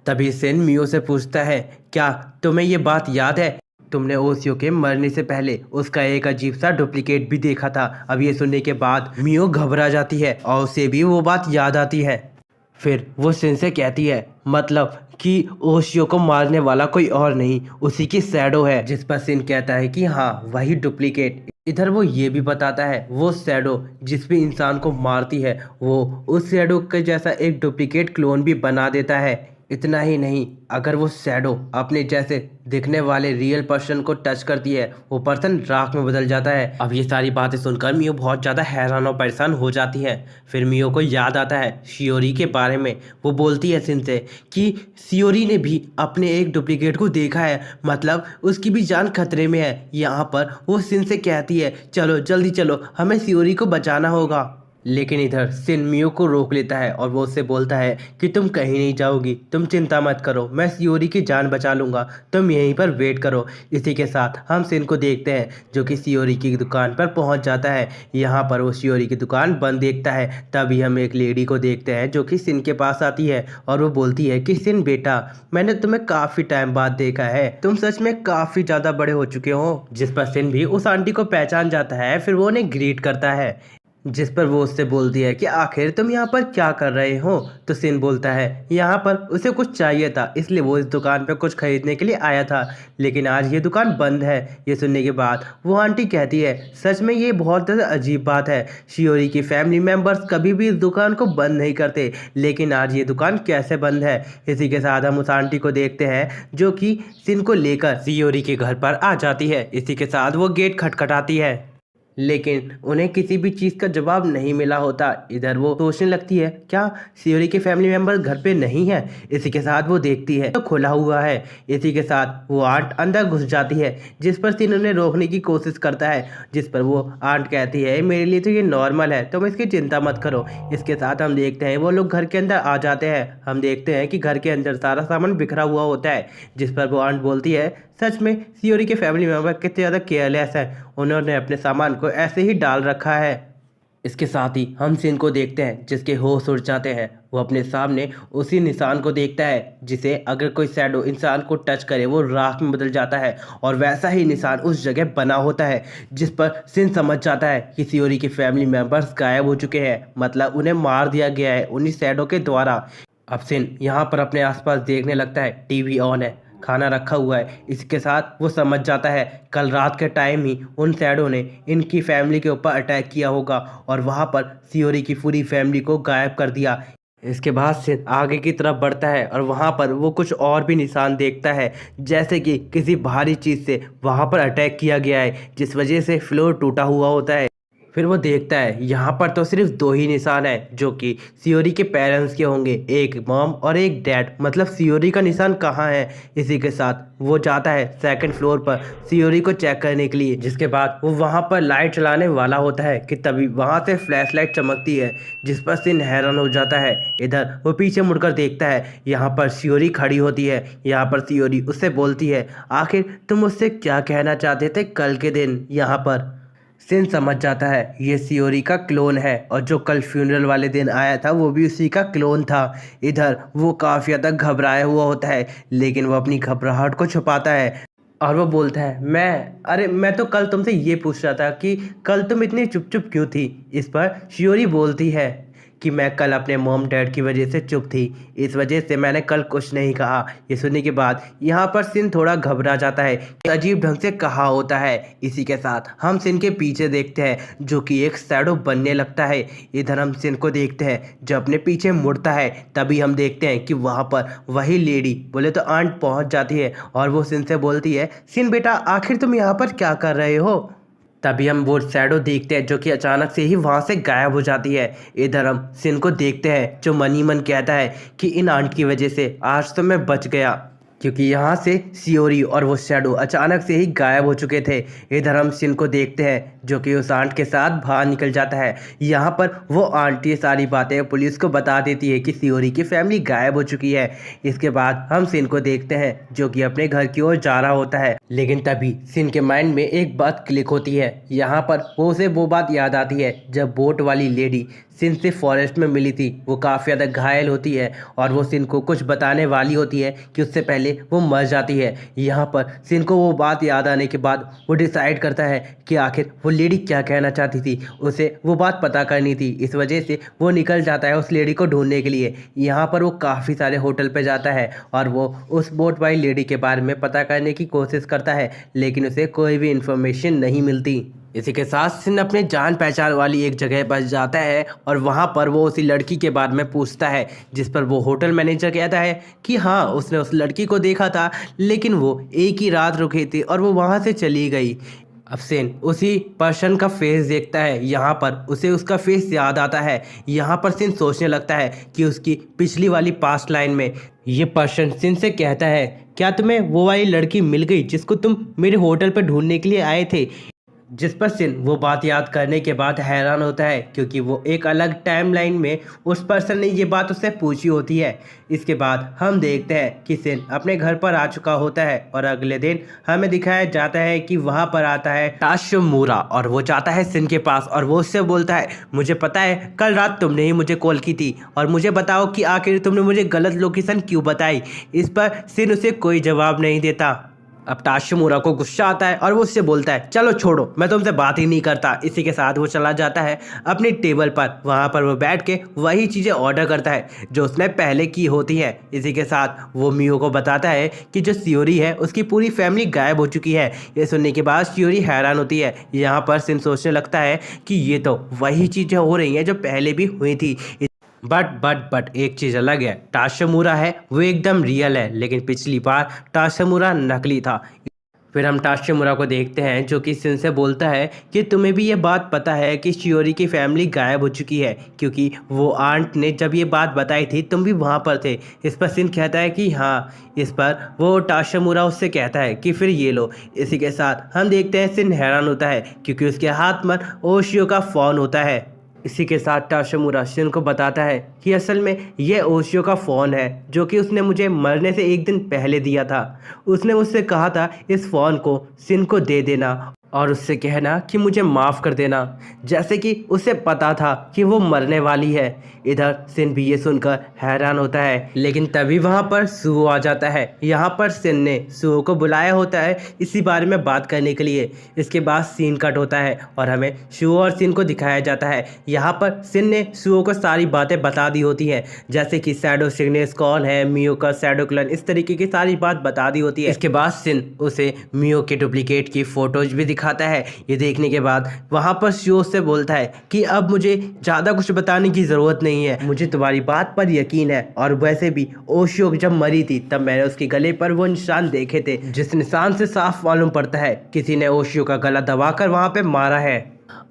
तभी सिन मियो से पूछता है क्या तुम्हें ये बात याद है। तुमने ओसियो के मरने से पहले उसका एक अजीब सा डुप्लीकेट भी देखा था। अब ये सुनने के बाद मियो घबरा जाती है और उसे भी वो बात याद आती है। फिर वो सिन से कहती है मतलब कि ओशियो को मारने वाला कोई और नहीं, उसी की शैडो है। जिस पर सिन कहता है कि हाँ वही डुप्लीकेट। इधर वो ये भी बताता है वो शैडो जिस भी इंसान को मारती है वो उस शैडो के जैसा एक डुप्लीकेट क्लोन भी बना देता है। इतना ही नहीं, अगर वो शैडो अपने जैसे दिखने वाले रियल पर्सन को टच करती है वो पर्सन राख में बदल जाता है। अब ये सारी बातें सुनकर मियो बहुत ज़्यादा हैरान और परेशान हो जाती है। फिर मियो को याद आता है शियोरी के बारे में। वो बोलती है सिन से कि शियोरी ने भी अपने एक डुप्लीकेट को देखा है, मतलब उसकी भी जान खतरे में है। यहाँ पर वो सिन से कहती है चलो जल्दी चलो, हमें शियोरी को बचाना होगा। लेकिन इधर सिन मियो को रोक लेता है और वो उससे बोलता है कि तुम कहीं नहीं जाओगी, तुम चिंता मत करो, मैं शियोरी की जान बचा लूँगा, तुम यहीं पर वेट करो। इसी के साथ हम सिन को देखते हैं जो कि शियोरी की दुकान पर पहुंच जाता है। यहाँ पर वो शियोरी की दुकान बंद देखता है। तभी हम एक लेडी को देखते हैं जो कि सिन के पास आती है और वो बोलती है कि सिन बेटा, मैंने तुम्हें काफ़ी टाइम बाद देखा है, तुम सच में काफ़ी ज़्यादा बड़े हो चुके हो। जिस पर सिन भी उस आंटी को पहचान जाता है। फिर वो उन्हें ग्रीट करता है, जिस पर वो उससे बोलती है कि आखिर तुम यहाँ पर क्या कर रहे हो। तो सिन बोलता है यहाँ पर उसे कुछ चाहिए था इसलिए वो इस दुकान पर कुछ खरीदने के लिए आया था, लेकिन आज ये दुकान बंद है। ये सुनने के बाद वो आंटी कहती है सच में ये बहुत ज़्यादा अजीब बात है, शियोरी की फैमिली मेम्बर्स कभी भी इस दुकान को बंद नहीं करते, लेकिन आज ये दुकान कैसे बंद है। इसी के साथ हम उस आंटी को देखते हैं जो कि सिन को लेकर शियोरी के घर पर आ जाती है। इसी के साथ वो गेट खटखटाती है लेकिन उन्हें किसी भी चीज़ का जवाब नहीं मिला होता। इधर वो सोचने लगती है क्या शियोरी के फैमिली मेम्बर घर पे नहीं है। इसी के साथ वो देखती है तो खुला हुआ है। इसी के साथ वो आंट अंदर घुस जाती है, जिस पर सिन उन्हें रोकने की कोशिश करता है। जिस पर वो आंट कहती है मेरे लिए तो ये नॉर्मल है, तुम इसकी चिंता मत करो। इसके साथ हम देखते हैं वो लोग घर के अंदर आ जाते हैं। हम देखते हैं कि घर के अंदर सारा सामान बिखरा हुआ होता है। जिस पर वो आंट बोलती है सच में शियोरी के फैमिली मेम्बर कितने ज़्यादा केयरलेस है, उन्होंने अपने सामान को ऐसे ही डाल रखा है। इसके साथ ही हम सिन को देखते हैं जिसके होश उड़ जाते हैं। वो अपने सामने उसी निशान को देखता है जिसे अगर कोई शैडो इंसान को टच करे वो राख में बदल जाता है, और वैसा ही निशान उस जगह बना होता है। जिस पर सिन समझ जाता है कि शियोरी के फैमिली मेम्बर्स गायब हो चुके हैं, मतलब उन्हें मार दिया गया है उन्हीं शैडो के द्वारा। अब सिन यहाँ पर अपने आसपास देखने लगता है, टीवी ऑन है, खाना रखा हुआ है। इसके साथ वो समझ जाता है कल रात के टाइम ही उन शैडो ने इनकी फैमिली के ऊपर अटैक किया होगा और वहाँ पर शियोरी की पूरी फैमिली को गायब कर दिया। इसके बाद से आगे की तरफ बढ़ता है और वहाँ पर वो कुछ और भी निशान देखता है, जैसे कि किसी भारी चीज़ से वहाँ पर अटैक किया गया है जिस वजह से फ्लोर टूटा हुआ होता है। फिर वो देखता है यहाँ पर तो सिर्फ दो ही निशान है जो कि शियोरी के पेरेंट्स के होंगे, एक मॉम और एक डैड, मतलब शियोरी का निशान कहाँ है। इसी के साथ वो जाता है सेकंड फ्लोर पर शियोरी को चेक करने के लिए। जिसके बाद वो वहाँ पर लाइट चलाने वाला होता है कि तभी वहाँ से फ्लैश लाइट चमकती है, जिस पर सिन हैरान हो जाता है। इधर वो पीछे मुड़कर देखता है, यहाँ पर शियोरी खड़ी होती है। यहाँ पर शियोरी उससे बोलती है आखिर तुम उससे क्या कहना चाहते थे कल के दिन। यहाँ पर सिन समझ जाता है ये शियोरी का क्लोन है और जो कल फ्यूनरल वाले दिन आया था वो भी उसी का क्लोन था। इधर वो काफ़ी ज़्यादा घबराया हुआ होता है, लेकिन वो अपनी घबराहट को छुपाता है और वो बोलता है मैं तो कल तुमसे ये पूछ रहा था कि कल तुम इतनी चुप चुप क्यों थी। इस पर शियोरी बोलती है कि मैं कल अपने मॉम डैड की वजह से चुप थी, इस वजह से मैंने कल कुछ नहीं कहा। ये सुनने के बाद यहाँ पर सिन थोड़ा घबरा जाता है, अजीब ढंग से कहा होता है। इसी के साथ हम सिन के पीछे देखते हैं जो कि एक शैडो बनने लगता है। इधर हम सिन को देखते हैं जो अपने पीछे मुड़ता है। तभी हम देखते हैं कि वहाँ पर वही लेडी बोले तो आंट पहुँच जाती है और वो सिन से बोलती है सिन बेटा आखिर तुम यहाँ पर क्या कर रहे हो। तभी हम वो शैडो देखते हैं जो कि अचानक से ही वहाँ से गायब हो जाती है। इधर हम सिन को देखते हैं जो मन ही मन कहता है कि इन आंट की वजह से आज तो मैं बच गया, क्योंकि यहाँ से शियोरी और वो शैडो अचानक से ही गायब हो चुके थे। इधर हम सिन को देखते हैं जो कि उस आंट के साथ बाहर निकल जाता है। यहाँ पर वो आंट ये सारी बातें पुलिस को बता देती है कि शियोरी की फैमिली गायब हो चुकी है। इसके बाद हम सिन को देखते हैं जो कि अपने घर की ओर जा रहा होता है, लेकिन तभी सिन के माइंड में एक बात क्लिक होती है। यहाँ पर उसे वो बात याद आती है जब बोट वाली लेडी सिन से फॉरेस्ट में मिली थी। वो काफ़ी ज़्यादा घायल होती है और वो सिन को कुछ बताने वाली होती है कि उससे पहले वो मर जाती है। यहाँ पर सिन को वो बात याद आने के बाद वो डिसाइड करता है कि आखिर वो लेडी क्या कहना चाहती थी, उसे वो बात पता करनी थी। इस वजह से वो निकल जाता है उस लेडी को ढूंढने के लिए। यहाँ पर वो काफ़ी सारे होटल पे जाता है और वो उस बोट वाली लेडी के बारे में पता करने की कोशिश करता है, लेकिन उसे कोई भी इंफॉर्मेशन नहीं मिलती। इसी के साथ सिन अपने जान पहचान वाली एक जगह पर जाता है और वहाँ पर वो उसी लड़की के बारे में पूछता है, जिस पर वो होटल मैनेजर कहता है कि हाँ उसने उस लड़की को देखा था, लेकिन वो एक ही रात रुकी थी और वो वहाँ से चली गई। अब सिन उसी पर्सन का फेस देखता है। यहाँ पर उसे उसका फेस याद आता है। यहाँ पर सिन सोचने लगता है कि उसकी पिछली वाली पास्ट लाइन में ये पर्सन सिन से कहता है, क्या तुम्हें वो वाली लड़की मिल गई जिसको तुम मेरे होटल पर ढूंढने के लिए आए थे? जिस पर सिन वो बात याद करने के बाद हैरान होता है, क्योंकि वो एक अलग टाइमलाइन में उस पर्सन ने ये बात उससे पूछी होती है। इसके बाद हम देखते हैं कि सिन अपने घर पर आ चुका होता है और अगले दिन हमें दिखाया जाता है कि वहाँ पर आता है ताशमूरा और वो जाता है सिन के पास और वो उससे बोलता है, मुझे पता है कल रात तुमने ही मुझे कॉल की थी और मुझे बताओ कि आखिर तुमने मुझे गलत लोकेशन क्यों बताई। इस पर सिन उसे कोई जवाब नहीं देता। अब ताशमूरा को गुस्सा आता है और वो उससे बोलता है, चलो छोड़ो, मैं तुमसे बात ही नहीं करता। इसी के साथ वो चला जाता है अपनी टेबल पर। वहाँ पर वो बैठ के वही चीज़ें ऑर्डर करता है जो उसने पहले की होती हैं। इसी के साथ वो मियो को बताता है कि जो शियोरी है उसकी पूरी फैमिली गायब हो चुकी है। ये सुनने के बाद शियोरी हैरान होती है। यहाँ पर सिन सोचने लगता है कि ये तो वही चीज़ें हो रही हैं जो पहले भी हुई थी। बट एक चीज़ अलग है, ताशमूरा है वो एकदम रियल है, लेकिन पिछली बार ताशमूरा नकली था। फिर हम ताशमूरा को देखते हैं जो कि सिन से बोलता है कि तुम्हें भी ये बात पता है कि शियोरी की फैमिली गायब हो चुकी है, क्योंकि वो आंट ने जब ये बात बताई थी तुम भी वहाँ पर थे। इस पर सिन कहता है कि हाँ। इस पर वो ताशमूरा उससे कहता है कि फिर ये लो। इसी के साथ हम देखते हैं सिन हैरान होता है क्योंकि उसके हाथ में ओशियो का फ़ोन होता है। इसी के साथ ताशमूरा सिन को बताता है कि असल में ये ओशियो का फ़ोन है जो कि उसने मुझे मरने से एक दिन पहले दिया था। उसने मुझसे कहा था इस फ़ोन को सिन को दे देना और उससे कहना कि मुझे माफ़ कर देना, जैसे कि उसे पता था कि वो मरने वाली है। इधर सिन भी ये सुनकर हैरान होता है, लेकिन तभी वहाँ पर सुओ आ जाता है। यहाँ पर सिन ने सुओ को बुलाया होता है इसी बारे में बात करने के लिए। इसके बाद सीन कट होता है और हमें सुओ और सिन को दिखाया जाता है। यहाँ पर सिन ने सुओ को सारी बातें बता दी होती हैं, जैसे कि शैडो सिग्नेस कौन है, मियो का शैडो क्लन, इस तरीके की सारी बात बता दी होती है। इसके बाद सिन उसे मियो के डुप्लीकेट की फ़ोटोज भी दिखाता है। ये देखने के बाद वहाँ पर शियो से बोलता है कि अब मुझे ज़्यादा कुछ बताने की ज़रूरत नहीं है, मुझे तुम्हारी बात पर यकीन है। और वैसे भी ओशियो जब मरी थी तब मैंने उसके गले पर वो निशान देखे थे, जिस निशान से साफ मालूम पड़ता है किसी ने ओशियो का गला दबाकर वहाँ पे मारा है।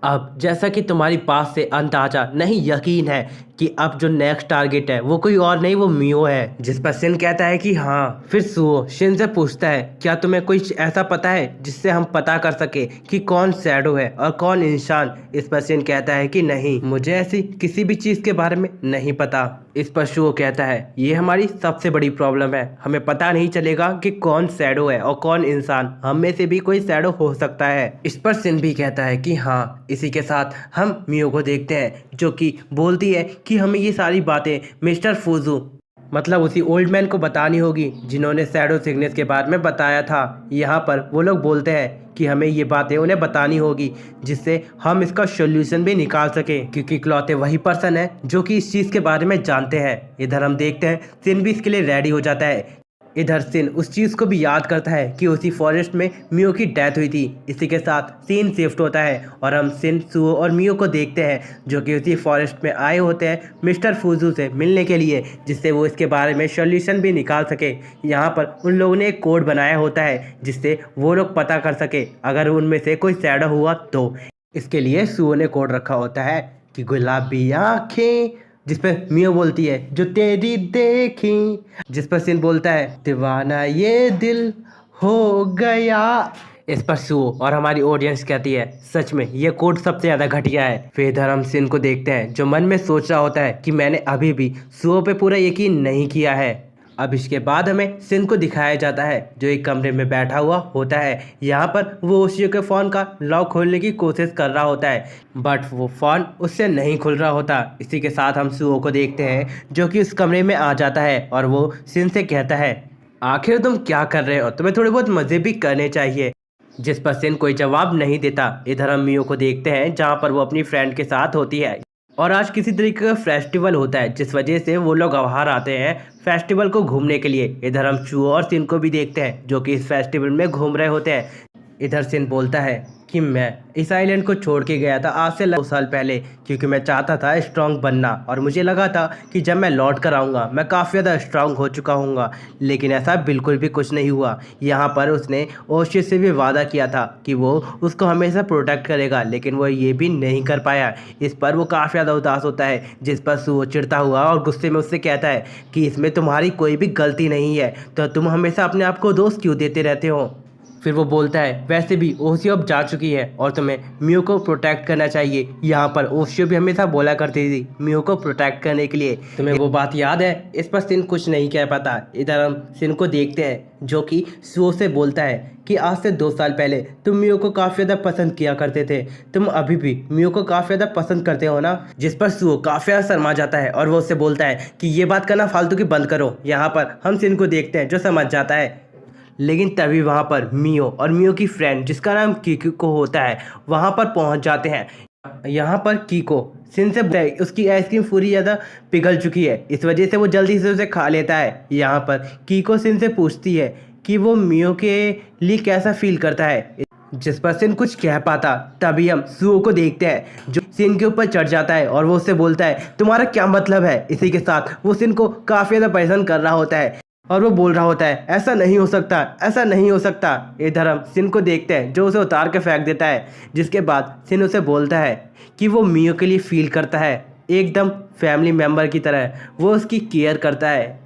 अब जैसा कि तुम्हारी बात से अंदाजा नहीं यकीन है कि अब जो नेक्स्ट टारगेट है वो कोई और नहीं, वो मियो है। जिस पर सिन कहता है कि हाँ। फिर सुओ शिन से पूछता है, क्या तुम्हें कोई ऐसा पता है जिससे हम पता कर सके कि कौन शैडो है और कौन इंसान? इस पर सिन कहता है कि नहीं, मुझे ऐसी किसी भी चीज़ के बारे में नहीं पता। इस पर शुओ कहता है, ये हमारी सबसे बड़ी प्रॉब्लम है, हमें पता नहीं चलेगा कि कौन शैडो है और कौन इंसान, हम में से भी कोई शैडो हो सकता है। इस पर सिन भी कहता है कि हाँ। इसी के साथ हम मियो को देखते हैं जो कि बोलती है कि हमें ये सारी बातें मिस्टर फूजू, मतलब उसी ओल्ड मैन को बतानी होगी जिन्होंने शैडो सिग्नेस के बारे में बताया था। यहाँ पर वो लोग बोलते हैं कि हमें ये बातें उन्हें बतानी होगी जिससे हम इसका सोल्यूशन भी निकाल सकें, क्योंकि इकलौते वही पर्सन है जो कि इस चीज़ के बारे में जानते हैं। इधर हम देखते हैं सिन भी इसके लिए रेडी हो जाता है। इधर सिन उस चीज़ को भी याद करता है कि उसी फॉरेस्ट में मियो की डेथ हुई थी। इसी के साथ सीन शिफ्ट होता है और हम सिन, सुओ और मियो को देखते हैं जो कि उसी फॉरेस्ट में आए होते हैं मिस्टर फूजू से मिलने के लिए, जिससे वो इसके बारे में सॉल्यूशन भी निकाल सके। यहाँ पर उन लोगों ने एक कोड बनाया होता है जिससे वो लोग पता कर सके अगर उनमें से कोई शैडो हुआ तो। इसके लिए सुओ ने कोड रखा होता है कि गुलाबी आँखें, जिस पर मियो बोलती है जो तेरी देखी, जिस पर सिन बोलता है दीवाना ये दिल हो गया। इस पर सू और हमारी ऑडियंस कहती है सच में ये कोड सबसे ज्यादा घटिया है। फिर इधर हम सिन को देखते हैं जो मन में सोच रहा होता है कि मैंने अभी भी सुओ पे पूरा यकीन नहीं किया है। अब इसके बाद हमें सिन को दिखाया जाता है जो एक कमरे में बैठा हुआ होता है। यहाँ पर वो ओशियो के फ़ोन का लॉक खोलने की कोशिश कर रहा होता है बट वो फ़ोन उससे नहीं खुल रहा होता। इसी के साथ हम सुओ को देखते हैं जो कि उस कमरे में आ जाता है और वो सिन से कहता है आखिर तुम क्या कर रहे हो, तुम्हें थोड़े बहुत मज़े भी करने चाहिए। जिस पर सिन कोई जवाब नहीं देता। इधर हम मियो को देखते हैं जहाँ पर वो अपनी फ्रेंड के साथ होती है और आज किसी तरीके का फेस्टिवल होता है जिस वजह से वो लोग बाहर आते हैं फेस्टिवल को घूमने के लिए। इधर हम चू और सिन को भी देखते हैं जो कि इस फेस्टिवल में घूम रहे होते हैं। इधर सिन बोलता है कि मैं इस आइलैंड को छोड़ के गया था आज से 2 साल पहले क्योंकि मैं चाहता था स्ट्रांग बनना और मुझे लगा था कि जब मैं लौट कर आऊँगा मैं काफ़ी ज़्यादा स्ट्रांग हो चुका हूँगा, लेकिन ऐसा बिल्कुल भी कुछ नहीं हुआ। यहाँ पर उसने ओशियो से भी वादा किया था कि वो उसको हमेशा प्रोटेक्ट करेगा लेकिन वो ये भी नहीं कर पाया। इस पर वो काफ़ी ज़्यादा उदास होता है जिस पर वो चिढ़ता हुआ और गुस्से में उससे कहता है कि इसमें तुम्हारी कोई भी गलती नहीं है तो तुम हमेशा अपने आप को दोष क्यों देते रहते हो। फिर वो बोलता है वैसे भी ओशियो अब जा चुकी है और तुम्हें मियो को प्रोटेक्ट करना चाहिए। यहाँ पर ओशियो भी हमेशा बोला करती थी मियो को प्रोटेक्ट करने के लिए। तुम्हें वो बात याद है? इस पर सिन कुछ नहीं कह पाता। इधर हम सिन को देखते हैं जो कि सुओ से बोलता है कि आज से 2 साल पहले तुम मियो को काफ़ी ज़्यादा पसंद किया करते थे, तुम अभी भी मियो को काफ़ी ज़्यादा पसंद करते हो ना। जिस पर सुओ काफ़ी ज़्यादा शर्मा जाता है और वो उससे बोलता है कि ये बात करना फालतू की बंद करो। यहाँ पर हम सिन को देखते हैं जो समझ जाता है, लेकिन तभी वहाँ पर मियो और मियो की फ्रेंड जिसका नाम कीको होता है वहाँ पर पहुँच जाते हैं। यहाँ पर कीको सिन से उसकी आइसक्रीम पूरी ज़्यादा पिघल चुकी है, इस वजह से वो जल्दी से उसे खा लेता है। यहाँ पर कीको सिन से पूछती है कि वो मियो के लिए कैसा फील करता है। जिस पर सिन कुछ कह पाता तभी हम सुओ को देखते हैं जो सिन के ऊपर चढ़ जाता है और वो उससे बोलता है तुम्हारा क्या मतलब है। इसी के साथ वो सिन को काफ़ी ज़्यादा परेशान कर रहा होता है और वो बोल रहा होता है ऐसा नहीं हो सकता, ऐसा नहीं हो सकता। इधर हम सिन को देखते हैं जो उसे उतार के फेंक देता है। जिसके बाद सिन उसे बोलता है कि वो मियो के लिए फील करता है एकदम फैमिली मेम्बर की तरह, वो उसकी केयर करता है।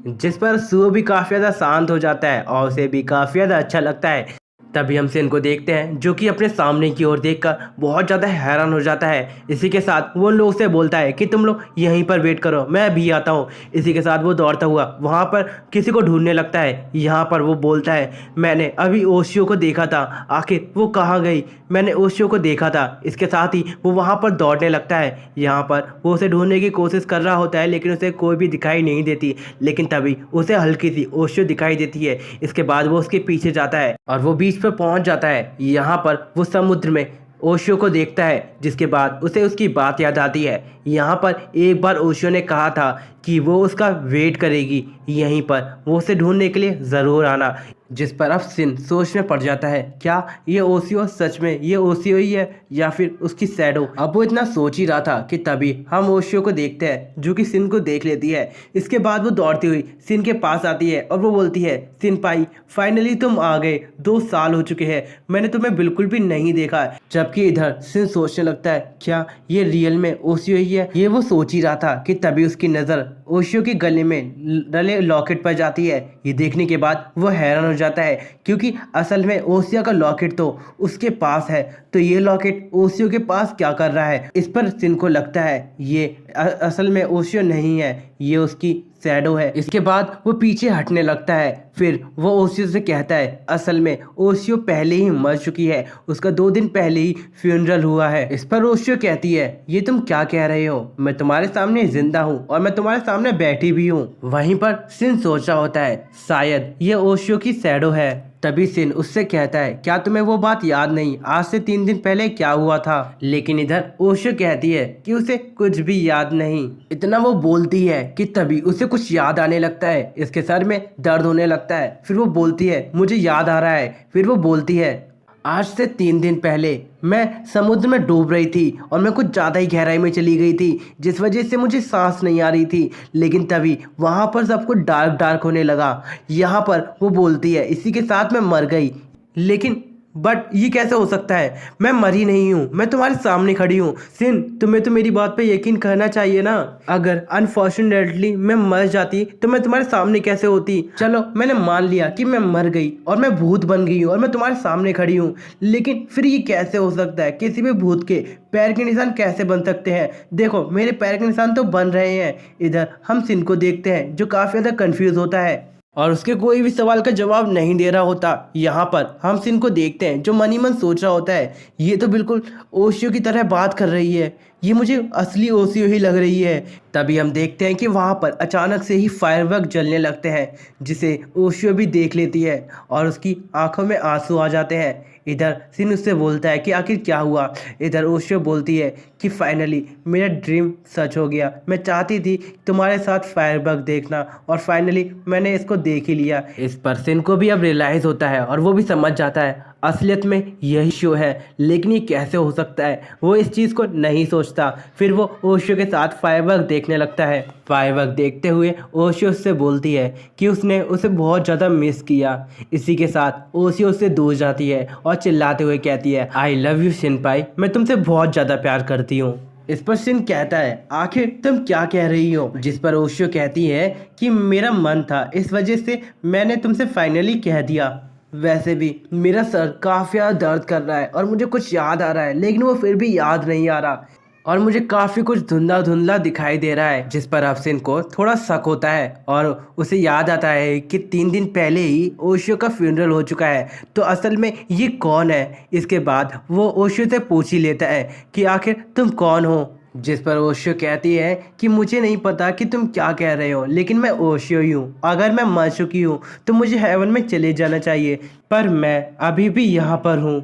जिस पर सुओ भी काफ़ी ज़्यादा शांत हो जाता है और उसे भी काफ़ी ज़्यादा अच्छा लगता है। तभी हम सिन को देखते हैं जो कि अपने सामने की ओर देखकर बहुत ज़्यादा हैरान हो जाता है। इसी के साथ वो लोग से बोलता है कि तुम लोग यहीं पर वेट करो, मैं भी आता हूँ। इसी के साथ वो दौड़ता हुआ वहाँ पर किसी को ढूंढने लगता है। यहाँ पर वो बोलता है मैंने अभी ओशियो को देखा था, आखिर वो कहाँ गई, मैंने ओशियो को देखा था। इसके साथ ही वो वहाँ पर दौड़ने लगता है। यहाँ पर वो उसे ढूंढने की कोशिश कर रहा होता है लेकिन उसे कोई भी दिखाई नहीं देती, लेकिन तभी उसे हल्की सी ओशियो दिखाई देती है। इसके बाद वो उसके पीछे जाता है और वो बीच पर पहुंच जाता है। यहाँ पर वो समुद्र में ओशियो को देखता है जिसके बाद उसे उसकी बात याद आती है। यहाँ पर एक बार ओशियो ने कहा था कि वो उसका वेट करेगी, यहीं पर वो उसे ढूंढने के लिए ज़रूर आना। जिस पर अब सिन सोच में पड़ जाता है क्या ये ओशियो सच में ये ओशियो ही है या फिर उसकी शैडो। अब वो इतना सोच ही रहा था कि तभी हम ओशियो को देखते हैं जो कि सिन को देख लेती है। इसके बाद वो दौड़ती हुई सिन के पास आती है और वो बोलती है सिन पाई फाइनली तुम आ गए, 2 साल हो चुके हैं, मैंने तुम्हें बिल्कुल भी नहीं देखा। जबकि इधर सिन सोचने लगता है क्या ये रियल में ओशियो ही है। ये वो सोच ही रहा था कि तभी उसकी नज़र ओशियो के गले में डले लॉकेट पर जाती है। ये देखने के बाद वो हैरान हो जाता है क्योंकि असल में ओशियो का लॉकेट तो उसके पास है, तो ये लॉकेट ओशियो के पास क्या कर रहा है। इस पर सिन को लगता है ये असल में ओशियो नहीं है, ये उसकी शैडो है। इसके बाद वो पीछे हटने लगता है। फिर वो ओशियो से कहता है असल में ओशियो पहले ही मर चुकी है, उसका 2 दिन पहले ही फ्यूनरल हुआ है। इस पर ओशियो कहती है ये तुम क्या कह रहे हो, मैं तुम्हारे सामने जिंदा हूँ और मैं तुम्हारे सामने बैठी भी हूँ। वहीं पर सिन सोच रहा होता है शायद ये ओशियो की शैडो है। तभी सिन उससे कहता है क्या तुम्हें वो बात याद नहीं आज से 3 दिन पहले क्या हुआ था। लेकिन इधर ओशियो कहती है कि उसे कुछ भी याद नहीं। इतना वो बोलती है कि तभी उसे कुछ याद आने लगता है, इसके सर में दर्द होने लगता है। फिर वो बोलती है मुझे याद आ रहा है। फिर वो बोलती है आज से 3 दिन पहले मैं समुद्र में डूब रही थी और मैं कुछ ज़्यादा ही गहराई में चली गई थी जिस वजह से मुझे सांस नहीं आ रही थी, लेकिन तभी वहाँ पर सब कुछ डार्क डार्क होने लगा। यहाँ पर वो बोलती है इसी के साथ मैं मर गई, लेकिन बट ये कैसे हो सकता है? मैं मरी नहीं हूँ, मैं तुम्हारे सामने खड़ी हूँ। सिन, तुम्हें तो मेरी बात पे यकीन करना चाहिए ना। अगर अनफॉर्चुनेटली मैं मर जाती तो मैं तुम्हारे सामने कैसे होती? चलो मैंने मान लिया कि मैं मर गई और मैं भूत बन गई हूँ और मैं तुम्हारे सामने खड़ी हूँ, लेकिन फिर ये कैसे हो सकता है? किसी भी भूत के पैर के निशान कैसे बन सकते हैं? देखो मेरे पैर के निशान तो बन रहे हैं। इधर हम सिन को देखते हैं जो काफी ज्यादा कंफ्यूज होता है और उसके कोई भी सवाल का जवाब नहीं दे रहा होता। यहाँ पर हम सिन को देखते हैं जो मन ही मन सोच रहा होता है, ये तो बिल्कुल ओशियो की तरह बात कर रही है, ये मुझे असली ओशियो ही लग रही है। तभी हम देखते हैं कि वहाँ पर अचानक से ही फायरवर्क जलने लगते हैं, जिसे ओशियो भी देख लेती है और उसकी आंखों में आंसू आ जाते हैं। इधर सिन उससे बोलता है कि आखिर क्या हुआ। इधर ओशियो बोलती है कि फाइनली मेरा ड्रीम सच हो गया, मैं चाहती थी तुम्हारे साथ फायरवर्क देखना और फाइनली मैंने इसको देख ही लिया। इस पर सिन को भी अब रियलाइज होता है और वो भी समझ जाता है असलियत में यही शो है, लेकिन ये कैसे हो सकता है? वो इस चीज़ को नहीं सोचता। फिर वो ओशियो के साथ फायरवर्क देखने लगता है। फायरवर्क देखते हुए ओशियो उससे बोलती है कि उसने उसे बहुत ज़्यादा मिस किया। इसी के साथ ओशियो उससे दूर जाती है और चिल्लाते हुए कहती है, आई लव यू शिनपाई, मैं तुमसे बहुत ज़्यादा प्यार करती हूँ। इस पर सिन कहता है, आखिर तुम क्या कह रही हो? जिस पर ओशियो कहती है कि मेरा मन था, इस वजह से मैंने तुमसे फाइनली कह दिया। वैसे भी मेरा सर काफ़ी ज़्यादा दर्द कर रहा है और मुझे कुछ याद आ रहा है, लेकिन वो फिर भी याद नहीं आ रहा और मुझे काफ़ी कुछ धुंधला धुंधला दिखाई दे रहा है। जिस पर अफसिन को थोड़ा शक होता है और उसे याद आता है कि 3 दिन पहले ही ओशियो का फ्यूनरल हो चुका है, तो असल में ये कौन है? इसके बाद वो ओशियो से पूछ ही लेता है कि आखिर तुम कौन हो? जिस पर ओशियो कहती है कि मुझे नहीं पता कि तुम क्या कह रहे हो, लेकिन मैं ओशियो ही हूँ। अगर मैं मर चुकी हूँ तो मुझे हेवन में चले जाना चाहिए, पर मैं अभी भी यहाँ पर हूँ।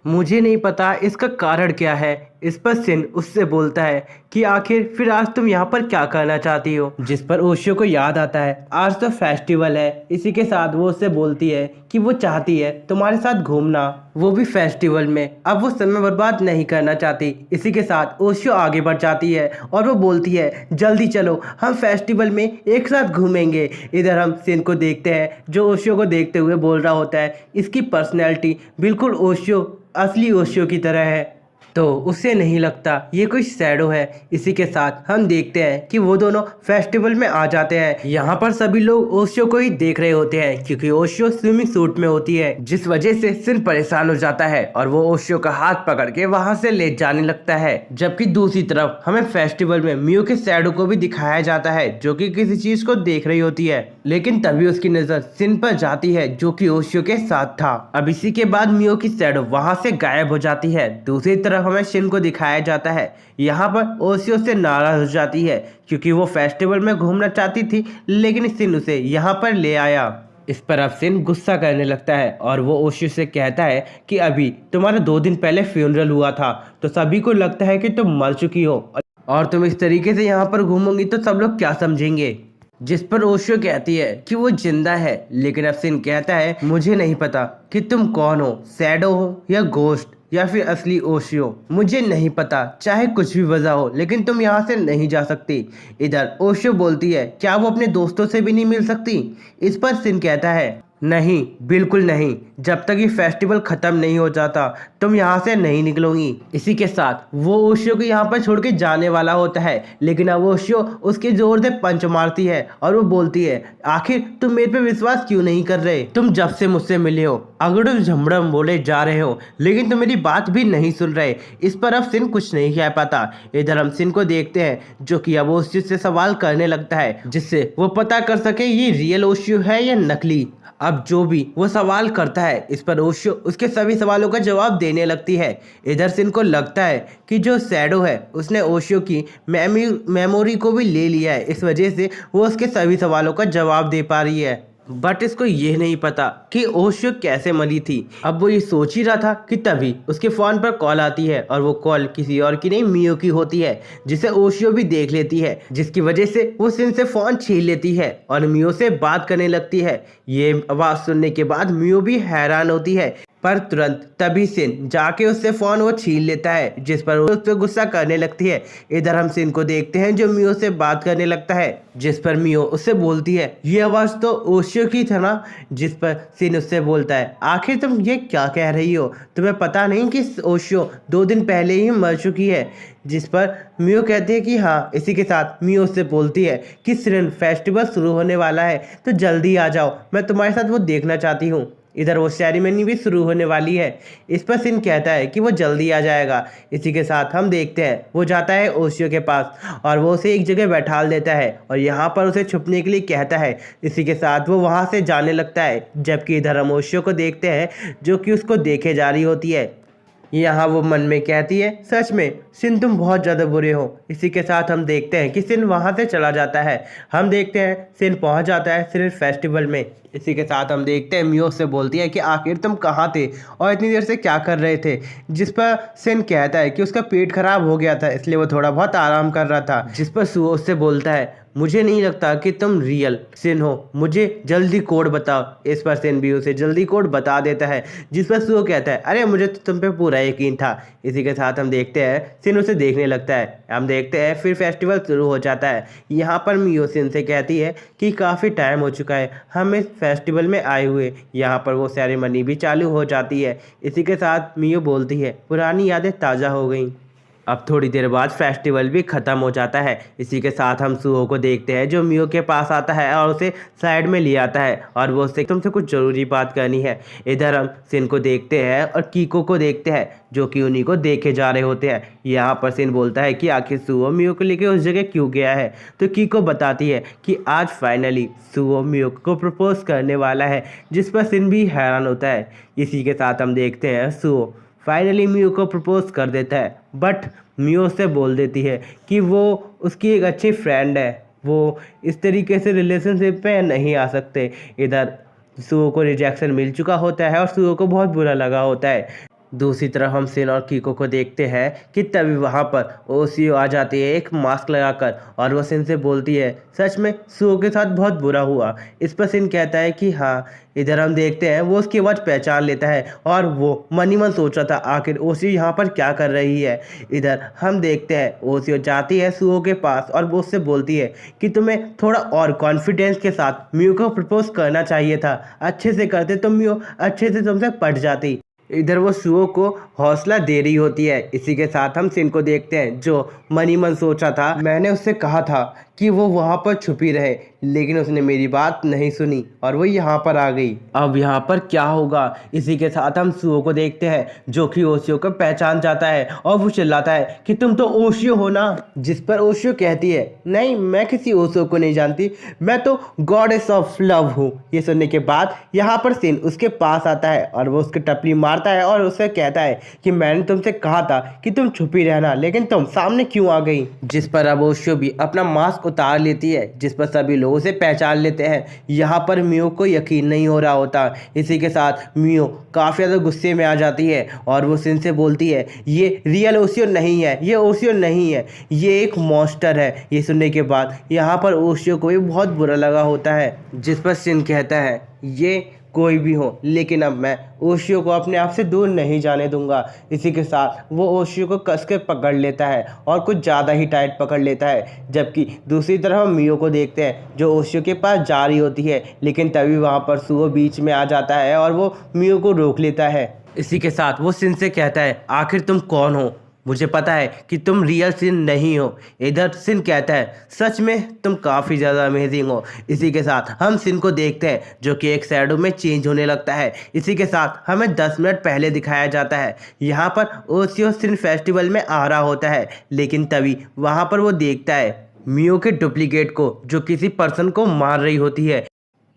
मुझे नहीं पता इसका कारण क्या है। इस पर सिन उससे बोलता है कि आखिर फिर आज तुम यहाँ पर क्या करना चाहती हो? जिस पर ओशियो को याद आता है आज तो फेस्टिवल है। इसी के साथ वो उससे बोलती है कि वो चाहती है तुम्हारे साथ घूमना, वो भी फेस्टिवल में। अब वो समय बर्बाद नहीं करना चाहती। इसी के साथ ओशियो आगे बढ़ जाती है और वो बोलती है जल्दी चलो, हम फेस्टिवल में एक साथ घूमेंगे। इधर हम सिन को देखते हैं जो ओशियो को देखते हुए बोल रहा होता है, इसकी पर्सनैलिटी बिल्कुल ओशियो, असली ओशियो की तरह है, तो उसे नहीं लगता ये कोई शैडो है। इसी के साथ हम देखते हैं कि वो दोनों फेस्टिवल में आ जाते हैं। यहाँ पर सभी लोग ओशियो को ही देख रहे होते हैं क्योंकि ओशियो स्विमिंग सूट में होती है, जिस वजह से सिन परेशान हो जाता है और वो ओशियो का हाथ पकड़ के वहां से ले जाने लगता है। जबकि दूसरी तरफ हमें फेस्टिवल में मियो के शैडो को भी दिखाया जाता है जो कि किसी चीज को देख रही होती है, लेकिन तभी उसकी नजर सिन पर जाती है जो कि ओशियो के साथ था। अब इसी के बाद मियो की शैडो वहां से गायब हो जाती है। दूसरी तरफ हमें सिन को दिखाया जाता है, यहाँ पर ओशियो से नाराज हो जाती है क्योंकि वो फेस्टिवल में घूमना चाहती थी, लेकिन सिन उसे यहाँ पर ले आया। इस पर अब सिन गुस्सा करने लगता है और वो ओशियो से कहता है कि अभी तुम्हारा 2 दिन पहले फ्यूनरल हुआ था, तो सभी को लगता है कि तुम मर चुकी हो और तुम इस तरीके से यहाँ पर घूमोगी तो सब लोग क्या समझेंगे? जिस पर ओशियो कहती है कि वो जिंदा है, लेकिन अब सिन कहता है मुझे नहीं पता कि तुम कौन हो, शैडो हो या घोस्ट या फिर असली ओशियो, मुझे नहीं पता, चाहे कुछ भी वजह हो, लेकिन तुम यहाँ से नहीं जा सकती। इधर ओशियो बोलती है क्या वो अपने दोस्तों से भी नहीं मिल सकती? इस पर सिन कहता है नहीं, बिल्कुल नहीं, जब तक ये फेस्टिवल खत्म नहीं हो जाता तुम यहाँ से नहीं निकलोगी। इसी के साथ वो ओशियो को यहाँ पर छोड़ के जाने वाला होता है, लेकिन अब ओशियो उसके जोर से पंच मारती है और वो बोलती है आखिर तुम मेरे पे विश्वास क्यों नहीं कर रहे? तुम जब से मुझसे मिले हो अगर तुम झमड़म बोले जा रहे हो, लेकिन तुम मेरी बात भी नहीं सुन रहे। इस पर अब सिन कुछ नहीं कह पाता। इधर हम सिन को देखते हैं जो कि अब उस चीज से सवाल करने लगता है जिससे वो पता कर सके ये रियल ओशियो है या नकली। अब जो भी वो सवाल करता है इस पर ओशियो उसके सभी सवालों का जवाब देने लगती है। इधर सिन को लगता है कि जो शैडो है उसने ओशियो की मेमोरी को भी ले लिया है, इस वजह से वो उसके सभी सवालों का जवाब दे पा रही है। बट इसको ये नहीं पता कि ओशियो कैसे मरी थी। अब वो ये सोच ही रहा था कि तभी उसके फोन पर कॉल आती है और वो कॉल किसी और की नहीं मियो की होती है, जिसे ओशियो भी देख लेती है, जिसकी वजह से वो सिन से फोन छीन लेती है और मियो से बात करने लगती है। ये आवाज सुनने के बाद मियो भी हैरान होती है पर तुरंत तभी सिन जाके उससे फोन वो छीन लेता है, जिस पर वो उस पर गुस्सा करने लगती है। इधर हम सिन को देखते हैं जो मियो से बात करने लगता है, जिस पर मियो उससे बोलती है ये आवाज तो ओशियो की था ना। जिस पर सिन उससे बोलता है आखिर तुम ये क्या कह रही हो, तुम्हें पता नहीं कि ओशियो 2 दिन पहले ही मर चुकी है। जिस पर मियो कहती है कि हाँ। इसी के साथ मियो उससे बोलती है कि सिरन फेस्टिवल शुरू होने वाला है तो जल्दी आ जाओ, मैं तुम्हारे साथ वो देखना चाहती हूँ। इधर वो सेरेमनी भी शुरू होने वाली है। इस पर सिन कहता है कि वो जल्दी आ जाएगा। इसी के साथ हम देखते हैं वो जाता है ओशियो के पास और वो उसे एक जगह बैठा देता है और यहाँ पर उसे छुपने के लिए कहता है। इसी के साथ वो वहाँ से जाने लगता है, जबकि इधर हम ओशियो को देखते हैं जो कि उसको देखे जा रही होती है। यहाँ वो मन में कहती है सच में सिन तुम बहुत ज़्यादा बुरे हो। इसी के साथ हम देखते हैं कि सिन वहाँ से चला जाता है। हम देखते हैं सिन पहुँच जाता है सिर्फ फेस्टिवल में। इसी के साथ हम देखते हैं मियो से बोलती है कि आखिर तुम कहाँ थे और इतनी देर से क्या कर रहे थे। जिस पर सिन कहता है कि उसका पेट खराब हो गया था इसलिए वो थोड़ा बहुत आराम कर रहा था। जिस पर सुओ उससे बोलता है मुझे नहीं लगता कि तुम रियल सिन हो, मुझे जल्दी कोड बताओ। इस पर सिन भी उसे जल्दी कोड बता देता है, जिस पर सुओ कहता है अरे मुझे तो तुम पे पूरा यकीन था। इसी के साथ हम देखते हैं सिन उसे देखने लगता है। हम देखते हैं फिर फेस्टिवल शुरू हो जाता है। यहाँ पर मियो सिन से कहती है कि काफ़ी टाइम हो चुका है हम इस फेस्टिवल में आए हुए। यहाँ पर वो सेरेमनी भी चालू हो जाती है। इसी के साथ मियो बोलती है पुरानी यादें ताज़ा हो गई। अब थोड़ी देर बाद फेस्टिवल भी ख़त्म हो जाता है। इसी के साथ हम सुहो को देखते हैं जो मियो के पास आता है और उसे साइड में ले आता है और वो उससे तुमसे कुछ ज़रूरी बात करनी है। इधर हम सिन को देखते हैं और कीको को देखते हैं जो कि उन्हीं को देखे जा रहे होते हैं। यहाँ पर सिन बोलता है कि आखिर सुहो मियो को लेके उस जगह क्यों गया है, तो कीको बताती है कि आज फाइनली सुहो मियो को प्रपोज करने वाला है, जिस पर सिन भी हैरान होता है। इसी के साथ हम देखते हैं सुहो फाइनली मियो को प्रपोज कर देता है, बट मियो से बोल देती है कि वो उसकी एक अच्छी फ्रेंड है, वो इस तरीके से रिलेशनशिप पे नहीं आ सकते। इधर सुओ को रिजेक्शन मिल चुका होता है और सुओ को बहुत बुरा लगा होता है। दूसरी तरफ हम सिन और कीको को देखते हैं कि तभी वहाँ पर ओशियो आ जाती है एक मास्क लगाकर और वो सिन से बोलती है सच में सुओ के साथ बहुत बुरा हुआ। इस पर सिन कहता है कि हाँ। इधर हम देखते हैं वो उसकी आवाज़ पहचान लेता है और वो मन ही मन सोच रहा था आखिर ओशियो यहाँ पर क्या कर रही है। इधर हम देखते हैं ओशियो जाती है सुओ के पास और वो उससे बोलती है कि तुम्हें थोड़ा और कॉन्फिडेंस के साथ मियो को प्रपोज करना चाहिए था, अच्छे से करते तो मियो अच्छे से तुमसे पट जाती। इधर वो सुओ को हौसला दे रही होती है। इसी के साथ हम सिन को देखते हैं जो मन ही मन सोचा था मैंने उससे कहा था कि वो वहाँ पर छुपी रहे, लेकिन उसने मेरी बात नहीं सुनी और वो यहाँ पर आ गई। अब यहाँ पर क्या होगा। इसी के साथ हम सुओ को देखते हैं जो कि ओशियो को पहचान जाता है और वो चिल्लाता है कि तुम तो ओशियो हो ना। जिस पर ओशियो कहती है नहीं मैं किसी ओशियो को नहीं जानती, मैं तो गॉडेस ऑफ लव हूँ। ये सुनने के बाद यहाँ पर सिन उसके पास आता है और वो उसके टपली मारता है और उससे कहता है कि मैंने तुमसे कहा था कि तुम छुपी रहना, लेकिन तुम सामने क्यों आ गई। जिस पर अब ओशियो भी अपना मास्क उतार लेती है, जिस पर सभी लोग उसे पहचान लेते हैं। यहाँ पर मियो को यकीन नहीं हो रहा होता। इसी के साथ मियो काफ़ी ज़्यादा गुस्से में आ जाती है और वो सिन से बोलती है ये रियल ओशियो नहीं है, ये ओशियो नहीं है, ये एक मॉन्स्टर है। ये सुनने के बाद यहाँ पर ओशियो को भी बहुत बुरा लगा होता है। जिस पर सिन कहता है ये कोई भी हो, लेकिन अब मैं ओशियो को अपने आप से दूर नहीं जाने दूंगा। इसी के साथ वो ओशियो को कस के पकड़ लेता है और कुछ ज़्यादा ही टाइट पकड़ लेता है। जबकि दूसरी तरफ हम मियो को देखते हैं जो ओशियो के पास जा रही होती है, लेकिन तभी वहाँ पर सुओ बीच में आ जाता है और वो मियो को रोक लेता है। इसी के साथ वो सिन से कहता है आखिर तुम कौन हो, मुझे पता है कि तुम रियल सिन नहीं हो। इधर सिन कहता है सच में तुम काफ़ी ज़्यादा अमेजिंग हो। इसी के साथ हम सिन को देखते हैं जो कि एक शैडो में चेंज होने लगता है। इसी के साथ हमें 10 मिनट पहले दिखाया जाता है। यहाँ पर ओशियो सिन फेस्टिवल में आ रहा होता है, लेकिन तभी वहाँ पर वो देखता है मियो के डुप्लीकेट को जो किसी पर्सन को मार रही होती है।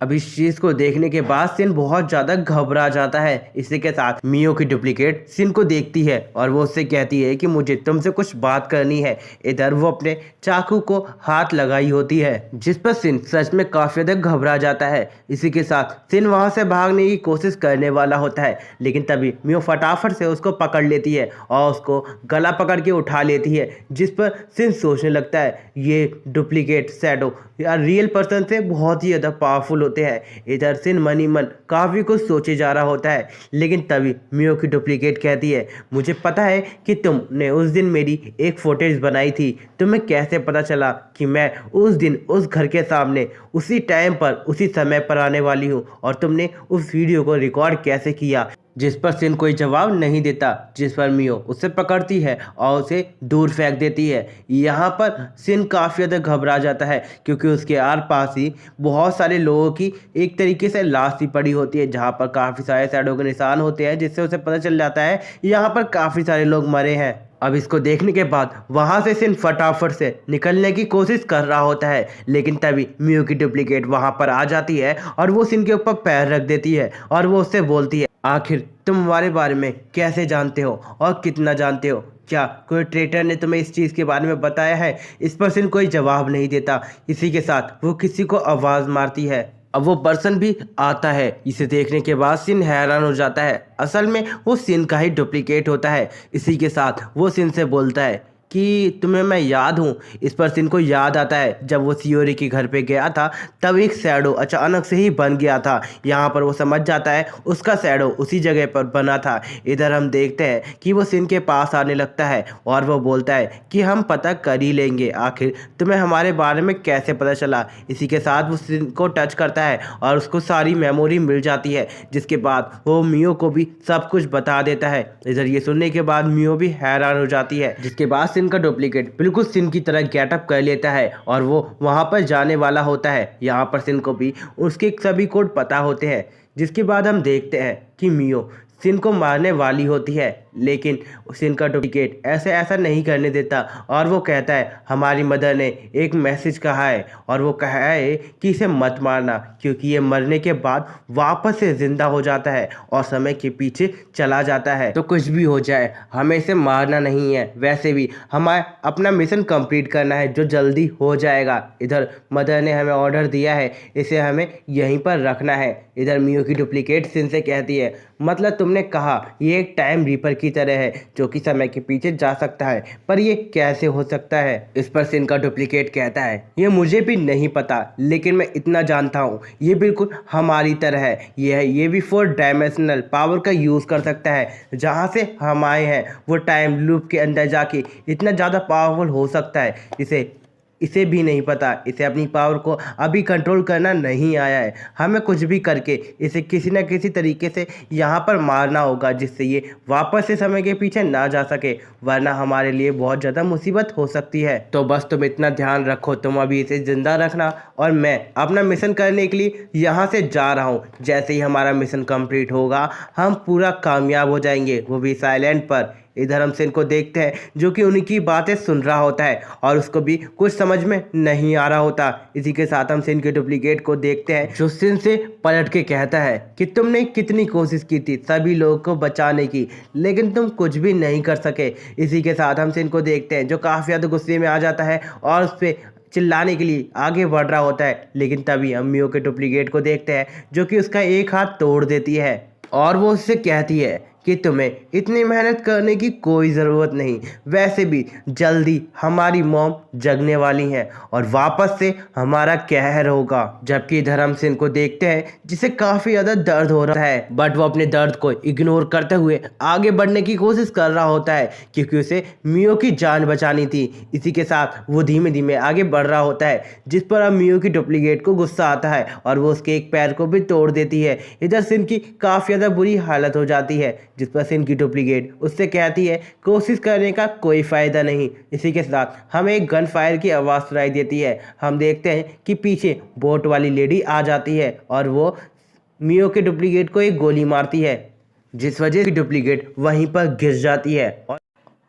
अब इस चीज़ को देखने के बाद सिन बहुत ज़्यादा घबरा जाता है। इसी के साथ मियो की डुप्लीकेट सिन को देखती है और वो उससे कहती है कि मुझे तुमसे कुछ बात करनी है। इधर वो अपने चाकू को हाथ लगाई होती है, जिस पर सिन सच में काफ़ी ज़्यादा घबरा जाता है। इसी के साथ सिन वहाँ से भागने की कोशिश करने वाला होता है, लेकिन तभी मियो फटाफट से उसको पकड़ लेती है और उसको गला पकड़ के उठा लेती है। जिस पर सिन सोचने लगता है ये डुप्लीकेट शैडो या रियल पर्सन से बहुत ही ज़्यादा पावरफुल होते हैं। इधर सिन मन ही मन काफ़ी कुछ सोचे जा रहा होता है, लेकिन तभी मियो की डुप्लीकेट कहती है, मुझे पता है कि तुमने उस दिन मेरी एक फुटेज बनाई थी। तुम्हें कैसे पता चला कि मैं उस दिन उस घर के सामने उसी टाइम पर उसी समय पर आने वाली हूँ, और तुमने उस वीडियो को रिकॉर्ड कैसे किया? जिस पर सिन कोई जवाब नहीं देता, जिस पर मियो उसे पकड़ती है और उसे दूर फेंक देती है। यहाँ पर सिन काफ़ी ज़्यादा घबरा जाता है, क्योंकि उसके आर पास ही बहुत सारे लोगों की एक तरीके से लाश सी पड़ी होती है, जहाँ पर काफ़ी सारे शैडो के निशान होते हैं, जिससे उसे पता चल जाता है यहाँ पर काफ़ी सारे लोग मरे हैं। अब इसको देखने के बाद वहाँ से सिन फटाफट से निकलने की कोशिश कर रहा होता है, लेकिन तभी मियो की डुप्लीकेट वहाँ पर आ जाती है और वो सिन के ऊपर पैर रख देती है और वो उससे बोलती है, आखिर तुम हमारे बारे में कैसे जानते हो और कितना जानते हो? क्या कोई ट्रेटर ने तुम्हें इस चीज़ के बारे में बताया है? इस पर सिन कोई जवाब नहीं देता। इसी के साथ वो किसी को आवाज़ मारती है। अब वो पर्सन भी आता है। इसे देखने के बाद सिन हैरान हो जाता है। असल में वो सिन का ही डुप्लीकेट होता है। इसी के साथ वो सिन से बोलता है कि तुम्हें मैं याद हूँ। इस पर सिन को याद आता है जब वो सियोरी के घर पे गया था, तब एक शैडो अचानक से ही बन गया था। यहाँ पर वो समझ जाता है उसका शैडो उसी जगह पर बना था। इधर हम देखते हैं कि वो सिन के पास आने लगता है और वो बोलता है कि हम पता कर ही लेंगे, आखिर तुम्हें हमारे बारे में कैसे पता चला। इसी के साथ वो सिन को टच करता है और उसको सारी मेमोरी मिल जाती है, जिसके बाद वो मियो को भी सब कुछ बता देता है। इधर ये सुनने के बाद मियो भी हैरान हो जाती है। जिसके बाद सिन का डुप्लीकेट बिल्कुल सिन की तरह गेटअप कर लेता है और वो वहां पर जाने वाला होता है। यहाँ पर सिन को भी उसके सभी कोड पता होते हैं। जिसके बाद हम देखते हैं कि मियो सिन को मारने वाली होती है, लेकिन सिन का डुप्लीकेट ऐसा नहीं करने देता और वो कहता है, हमारी मदर ने एक मैसेज कहा है और वो कहा है कि इसे मत मारना, क्योंकि ये मरने के बाद वापस से जिंदा हो जाता है और समय के पीछे चला जाता है। तो कुछ भी हो जाए हमें इसे मारना नहीं है। वैसे भी हमें अपना मिशन कंप्लीट करना है, जो जल्दी हो जाएगा। इधर मदर ने हमें ऑर्डर दिया है, इसे हमें यहीं पर रखना है। इधर मियो की डुप्लीकेट सिन से कहती है, मतलब तुमने कहा ये एक टाइम रीपर की तरह है जो कि समय के पीछे जा सकता है, पर ये कैसे हो सकता है? इस पर सिन का डुप्लीकेट कहता है, ये मुझे भी नहीं पता, लेकिन मैं इतना जानता हूँ ये बिल्कुल हमारी तरह है। ये भी 4 डायमेंशनल पावर का यूज़ कर सकता है। जहाँ से हम आए हैं वो टाइम लूप के अंदर जाके इतना ज़्यादा पावरफुल हो सकता है। इसे भी नहीं पता। इसे अपनी पावर को अभी कंट्रोल करना नहीं आया है। हमें कुछ भी करके इसे किसी न किसी तरीके से यहाँ पर मारना होगा, जिससे ये वापस से समय के पीछे ना जा सके, वरना हमारे लिए बहुत ज़्यादा मुसीबत हो सकती है। तो बस तुम इतना ध्यान रखो, तुम अभी इसे ज़िंदा रखना और मैं अपना मिशन करने के लिए यहाँ से जा रहा हूँ। जैसे ही हमारा मिशन कंप्लीट होगा हम पूरा कामयाब हो जाएंगे, वो भी साइलेंट पर। इधर हम सिन को देखते हैं जो कि उनकी बातें सुन रहा होता है और उसको भी कुछ समझ में नहीं आ रहा होता। इसी के साथ हम सिन के डुप्लीकेट को देखते हैं जो सिन से पलट के कहता है कि तुमने कितनी कोशिश की थी सभी लोगों को बचाने की, लेकिन तुम कुछ भी नहीं कर सके। इसी के साथ हम सिन को देखते हैं जो काफ़ी ज़्यादा गुस्से में आ जाता है और उस पर चिल्लाने के लिए आगे बढ़ रहा होता है, लेकिन तभी हम मियो के डुप्लीकेट को देखते हैं जो कि उसका एक हाथ तोड़ देती है और वो उससे कहती है कि तुम्हें इतनी मेहनत करने की कोई ज़रूरत नहीं। वैसे भी जल्दी हमारी मॉम जगने वाली हैं और वापस से हमारा कहर होगा। जबकि इधर हम सिन को देखते हैं जिसे काफ़ी ज़्यादा दर्द हो रहा है, बट वो अपने दर्द को इग्नोर करते हुए आगे बढ़ने की कोशिश कर रहा होता है, क्योंकि उसे मियो की जान बचानी थी। इसी के साथ वो धीमे धीमे आगे बढ़ रहा होता है, जिस पर अब मियो की डुप्लीकेट को गुस्सा आता है और वो उसके एक पैर को भी तोड़ देती है। इधर सिन की काफ़ी ज़्यादा बुरी हालत हो जाती है, जिस पर सिन की डुप्लीकेट उससे कहती है कोशिश करने का कोई फ़ायदा नहीं। इसी के साथ हमें एक गन फायर की आवाज़ सुनाई देती है। हम देखते हैं कि पीछे बोट वाली लेडी आ जाती है और वो मियो के डुप्लीकेट को एक गोली मारती है, जिस वजह से डुप्लीकेट वहीं पर गिर जाती है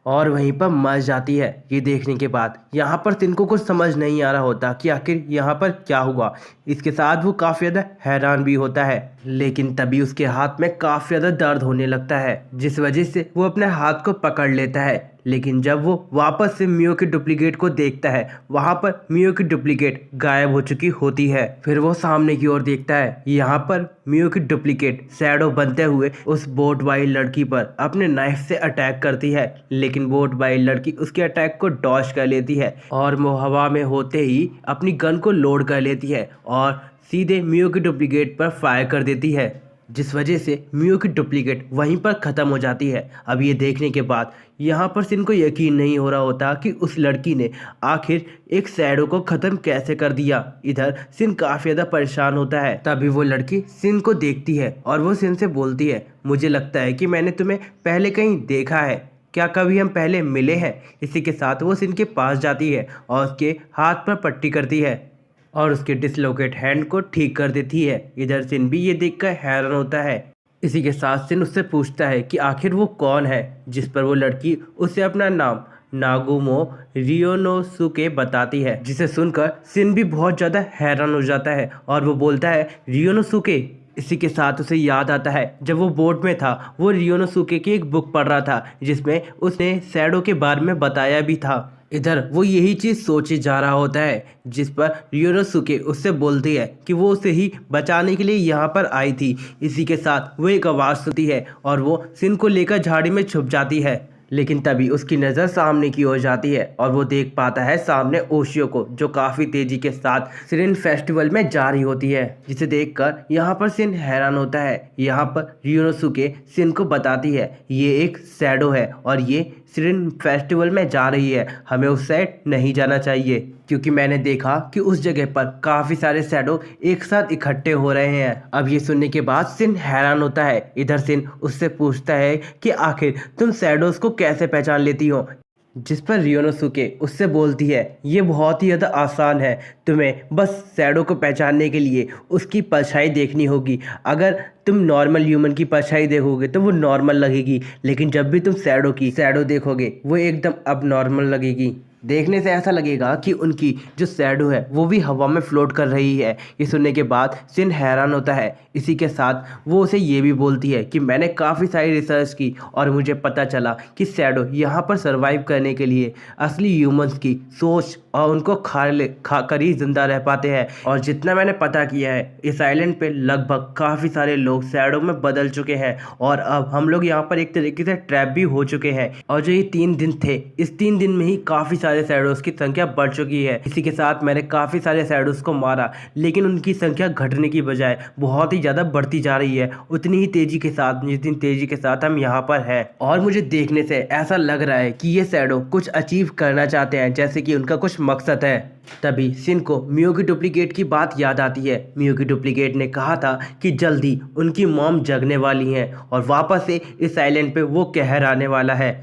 और वहीं पर मर जाती है। ये देखने के बाद यहाँ पर सिन को कुछ समझ नहीं आ रहा होता कि आखिर यहाँ पर क्या हुआ। इसके साथ वो काफ़ी ज़्यादा हैरान भी होता है, लेकिन तभी उसके हाथ में काफ़ी ज़्यादा दर्द होने लगता है, जिस वजह से वो अपने हाथ को पकड़ लेता है। लेकिन जब वो वापस से मियो के डुप्लीकेट को देखता है, वहाँ पर मियो की डुप्लीकेट गायब हो चुकी होती है। फिर वो सामने की ओर देखता है, यहाँ पर मियो की डुप्लीकेट शैडो बनते हुए उस बोट वाली लड़की पर अपने नाइफ से अटैक करती है, लेकिन बोट वाली लड़की उसके अटैक को डॉज कर लेती है और वो हवा में होते ही अपनी गन को लोड कर लेती है और सीधे मियो की डुप्लीकेट पर फायर कर देती है, जिस वजह से मियो की डुप्लीकेट वहीं पर ख़त्म हो जाती है। अब ये देखने के बाद यहाँ पर सिन को यकीन नहीं हो रहा होता कि उस लड़की ने आखिर एक शैडो को ख़त्म कैसे कर दिया। इधर सिन काफ़ी ज़्यादा परेशान होता है। तभी वो लड़की सिन को देखती है और वो सिन से बोलती है, मुझे लगता है कि मैंने तुम्हें पहले कहीं देखा है, क्या कभी हम पहले मिले हैं। इसी के साथ वो सिन के पास जाती है और उसके हाथ पर पट्टी करती है और उसके डिसलोकेट हैंड को ठीक कर देती है। इधर सिन भी ये देखकर हैरान होता है। इसी के साथ सिन उससे पूछता है कि आखिर वो कौन है, जिस पर वो लड़की उसे अपना नाम नागुमो रियोनोसुके बताती है, जिसे सुनकर सिन भी बहुत ज़्यादा हैरान हो जाता है और वो बोलता है रियोनोसुके। इसी के साथ उसे याद आता है जब वो बोर्ड में था वो रियोनोसुके की एक बुक पढ़ रहा था जिसमें उसने शैडो के बारे में बताया भी था। इधर वो यही चीज़ सोचे जा रहा होता है, जिस पर रियोनोसुके उससे बोलती है कि वो उसे ही बचाने के लिए यहाँ पर आई थी। इसी के साथ वो एक आवाज़ सुनती है और वो सिन को लेकर झाड़ी में छुप जाती है। लेकिन तभी उसकी नज़र सामने की ओर जाती है और वो देख पाता है सामने ओशियो को, जो काफ़ी तेज़ी के साथ सिन फेस्टिवल में जा रही होती है, जिसे देखकर यहाँ पर सिन हैरान होता है। यहाँ पर रियोनोसुके सिन को बताती है ये एक शैडो है और ये सिन फेस्टिवल में जा रही है, हमें उस साइड नहीं जाना चाहिए, क्योंकि मैंने देखा कि उस जगह पर काफ़ी सारे शैडो एक साथ इकट्ठे हो रहे हैं। अब ये सुनने के बाद सिन हैरान होता है। इधर सिन उससे पूछता है कि आखिर तुम शैडोज को कैसे पहचान लेती हो, जिस पर रियोनोसुके उससे बोलती है ये बहुत ही ज़्यादा आसान है, तुम्हें बस शैडो को पहचानने के लिए उसकी परछाई देखनी होगी। अगर तुम नॉर्मल ह्यूमन की परछाई देखोगे तो वो नॉर्मल लगेगी, लेकिन जब भी तुम शैडो देखोगे वो एकदम अब नॉर्मल लगेगी। देखने से ऐसा लगेगा कि उनकी जो शैडो है वो भी हवा में फ्लोट कर रही है। ये सुनने के बाद सिन हैरान होता है। इसी के साथ वो उसे ये भी बोलती है कि मैंने काफ़ी सारी रिसर्च की और मुझे पता चला कि शैडो यहाँ पर सरवाइव करने के लिए असली ह्यूमंस की सोच और उनको खा कर ही जिंदा रह पाते हैं। और जितना मैंने पता किया है इस आइलैंड पे लगभग काफ़ी सारे लोग शैडो में बदल चुके हैं और अब हम लोग यहाँ पर एक तरीके से ट्रैप भी हो चुके हैं। और जो ये 3 दिन थे, इस 3 दिन में ही काफ़ी सारे शैडोज की संख्या बढ़ चुकी है। इसी के साथ मैंने काफ़ी सारे शैडोज को मारा, लेकिन उनकी संख्या घटने की बजाय बहुत ही ज़्यादा बढ़ती जा रही है, उतनी ही तेज़ी के साथ जितनी तेज़ी के साथ हम यहाँ पर हैं। और मुझे देखने से ऐसा लग रहा है कि ये शैडो कुछ अचीव करना चाहते हैं, जैसे कि उनका कुछ मकसद है। तभी सिन को मियो की डुप्लीकेट की बात याद आती है। मियो की डुप्लीकेट ने कहा था कि जल्दी उनकी मॉम जगने वाली हैं और वापस से इस आइलैंड पे वो कहर आने वाला है।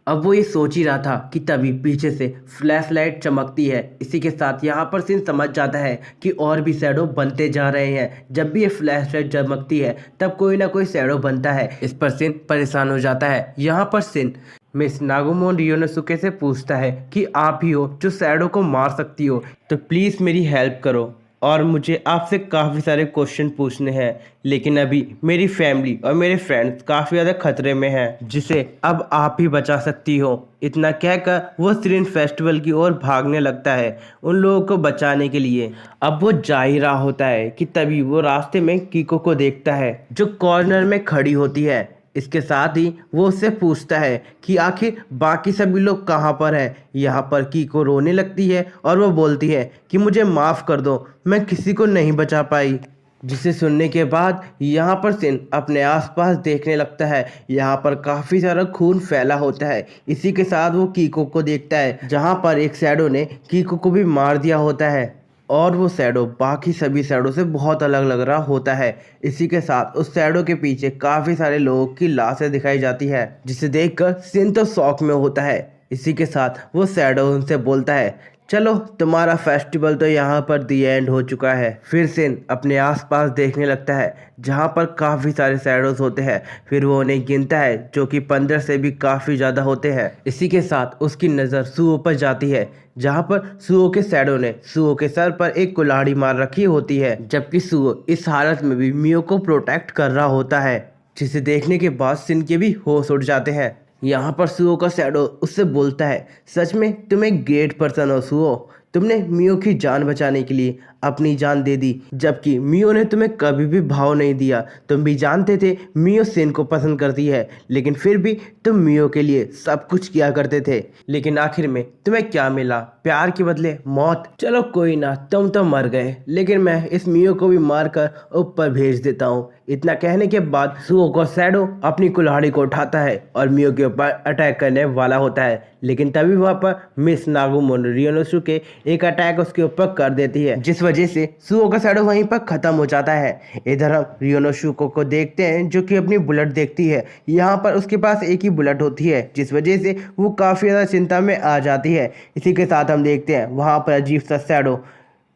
अब वो ये सोच ही रहा था कि तभी पीछे से फ्लैशलाइट चमकती है। इसी के साथ यहाँ पर सिन समझ जाता है कि और भी शैडो बनते जा रहे हैं। जब भी ये फ्लैशलाइट चमकती है तब कोई ना कोई शैडो बनता है। इस पर सिन परेशान हो जाता है। यहाँ पर सिन मिस नागुमो रियोनोसुके से पूछता है कि आप ही हो जो शैडो को मार सकती हो, तो प्लीज़ मेरी हेल्प करो। और मुझे आपसे काफ़ी सारे क्वेश्चन पूछने हैं, लेकिन अभी मेरी फैमिली और मेरे फ्रेंड्स काफ़ी ज़्यादा खतरे में हैं, जिसे अब आप ही बचा सकती हो। इतना कहकर वो सिन फेस्टिवल की ओर भागने लगता है उन लोगों को बचाने के लिए। अब वो जा ही रहा होता है कि तभी वो रास्ते में कीको को देखता है, जो कॉर्नर में खड़ी होती है। इसके साथ ही वो उससे पूछता है कि आखिर बाकी सभी लोग कहाँ पर हैं। यहाँ पर कीको रोने लगती है और वो बोलती है कि मुझे माफ़ कर दो, मैं किसी को नहीं बचा पाई। जिसे सुनने के बाद यहाँ पर सिन अपने आसपास देखने लगता है। यहाँ पर काफ़ी सारा खून फैला होता है। इसी के साथ वो कीको को देखता है, जहाँ पर एक शैडो ने कीको को भी मार दिया होता है और वो शैडो बाकी सभी शैडो से बहुत अलग लग रहा होता है। इसी के साथ उस शैडो के पीछे काफ़ी सारे लोगों की लाशें दिखाई जाती है, जिसे देखकर सिन तो शॉक में होता है। इसी के साथ वो शैडो उनसे बोलता है चलो तुम्हारा फेस्टिवल तो यहाँ पर दी एंड हो चुका है। फिर सिन अपने आसपास देखने लगता है जहाँ पर काफ़ी सारे शैडोज होते हैं। फिर वो उन्हें गिनता है, जो कि 15 से भी काफ़ी ज़्यादा होते हैं। इसी के साथ उसकी नज़र सुओ पर जाती है, जहाँ पर सुओ के शैडो ने सुओ के सर पर एक कुल्हाड़ी मार रखी होती है, जबकि सुओ इस हालत में भी मियो को प्रोटेक्ट कर रहा होता है, जिसे देखने के बाद सिन के भी होश उड़ जाते हैं। यहाँ पर सुओ का शैडो उससे बोलता है सच में तुम एक ग्रेट पर्सन हो सुओ, तुमने मियो की जान बचाने के लिए अपनी जान दे दी, जबकि मियो ने तुम्हें कभी भी भाव नहीं दिया। तुम भी जानते थे मियो सिन को पसंद करती है, लेकिन फिर भी तुम मियो के लिए सब कुछ किया करते थे। लेकिन आखिर में तुम्हें क्या मिला? प्यार के बदले मौत। चलो कोई ना, तुम तो मर गए, लेकिन मैं इस मियो को भी मारकर ऊपर भेज देता हूँ। इतना कहने के बाद सुओको शैडो अपनी कुल्हाड़ी को उठाता है और मियो के ऊपर अटैक करने वाला होता है, लेकिन तभी वहाँ पर मिस नागुमो रियोनोसुके एक अटैक उसके ऊपर कर देती है, जिस वजह से सुओको शैडो वहीं पर खत्म हो जाता है। इधर हम रियोनोसुके को देखते हैं जो कि अपनी बुलेट देखती है। यहाँ पर उसके पास एक ही बुलेट होती है, जिस वजह से वो काफ़ी ज़्यादा चिंता में आ जाती है। इसी के साथ हम देखते हैं वहाँ पर अजीब सा शैडो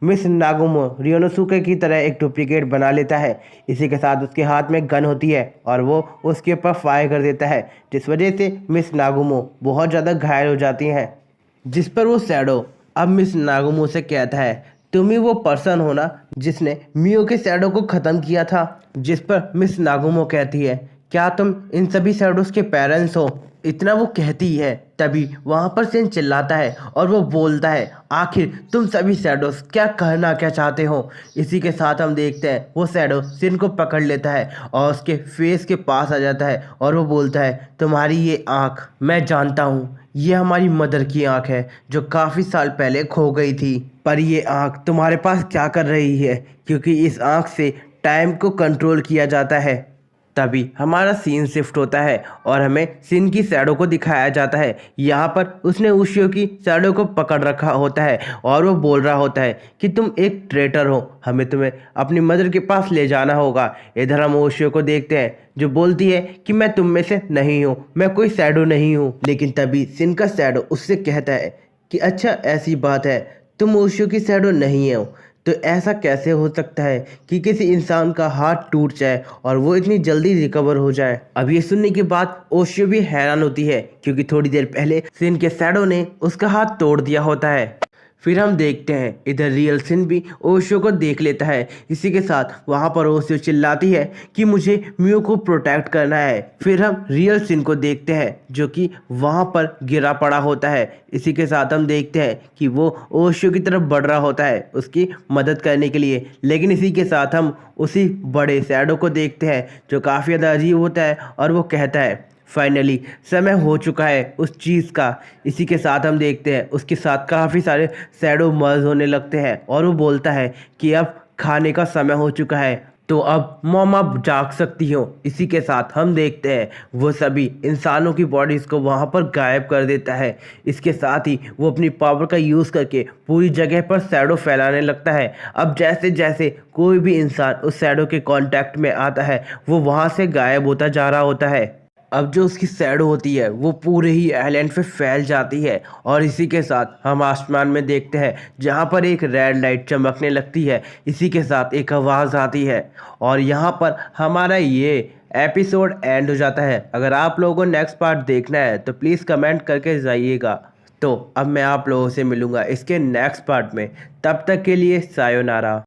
मिस नागुमो रियोनोसुके की तरह एक डुप्लीकेट बना लेता है। इसी के साथ उसके हाथ में गन होती है और वो उसके ऊपर फायर कर देता है, जिस वजह से मिस नागुमो बहुत ज़्यादा घायल हो जाती हैं। जिस पर वो शैडो अब मिस नागुमो से कहता है, तुम ही वो पर्सन हो ना जिसने मियो के शैडो को ख़त्म किया था? जिस पर मिस नागुमो कहती है, क्या तुम इन सभी शैडोज के पेरेंट्स हो? इतना वो कहती है, तभी वहाँ पर सेन चिल्लाता है और वो बोलता है, आखिर तुम सभी शैडोज क्या चाहते हो? इसी के साथ हम देखते हैं वो शैडो सेन को पकड़ लेता है और उसके फेस के पास आ जाता है और वो बोलता है, तुम्हारी ये आँख मैं जानता हूँ, ये हमारी मदर की आँख है जो काफ़ी साल पहले खो गई थी। पर ये आँख तुम्हारे पास क्या कर रही है? क्योंकि इस आँख से टाइम को कंट्रोल किया जाता है। तभी हमारा सीन शिफ्ट होता है और हमें सिन की शैडो को दिखाया जाता है। यहाँ पर उसने उशियो की शैडो को पकड़ रखा होता है और वो बोल रहा होता है कि तुम एक ट्रेटर हो, हमें तुम्हें अपनी मदर के पास ले जाना होगा। इधर हम उशियो को देखते हैं जो बोलती है कि मैं तुम में से नहीं हूँ, मैं कोई शैडो नहीं हूँ। लेकिन तभी सिन का शैडो उससे कहता है कि अच्छा ऐसी बात है, तुम उशियो की शैडो नहीं हो, तो ऐसा कैसे हो सकता है कि किसी इंसान का हाथ टूट जाए और वो इतनी जल्दी रिकवर हो जाए? अब ये सुनने के बाद ओशियो भी हैरान होती है, क्योंकि थोड़ी देर पहले सिन के शैडो ने उसका हाथ तोड़ दिया होता है। फिर हम देखते हैं इधर रियल सिन भी ओशियो को देख लेता है। इसी के साथ वहाँ पर ओशियो चिल्लाती है कि मुझे मियो को प्रोटेक्ट करना है। फिर हम रियल सिन को देखते हैं जो कि वहाँ पर गिरा पड़ा होता है। इसी के साथ हम देखते हैं कि वो ओशियो की तरफ बढ़ रहा होता है उसकी मदद करने के लिए, लेकिन इसी के साथ हम उसी बड़े शैडो को देखते हैं जो काफ़ी ज़्यादा अजीब होता है और वो कहता है, फाइनली समय हो चुका है उस चीज़ का। इसी के साथ हम देखते हैं उसके साथ काफ़ी सारे शैडो मर्ज होने लगते हैं और वो बोलता है कि अब खाने का समय हो चुका है, तो अब मॉम आप जाग सकती हो। इसी के साथ हम देखते हैं वो सभी इंसानों की बॉडीज़ को वहाँ पर गायब कर देता है। इसके साथ ही वो अपनी पावर का यूज़ करके पूरी जगह पर शैडो फैलाने लगता है। अब जैसे जैसे कोई भी इंसान उस शैडो के कांटेक्ट में आता है वो वहाँ से गायब होता जा रहा होता है। अब जो उसकी शैडो होती है वो पूरे ही आइलैंड पे फैल जाती है और इसी के साथ हम आसमान में देखते हैं जहाँ पर एक रेड लाइट चमकने लगती है। इसी के साथ एक आवाज़ आती है और यहाँ पर हमारा ये एपिसोड एंड हो जाता है। अगर आप लोगों को नेक्स्ट पार्ट देखना है तो प्लीज़ कमेंट करके जाइएगा। तो अब मैं आप लोगों से मिलूँगा इसके नेक्स्ट पार्ट में, तब तक के लिए सायोनारा।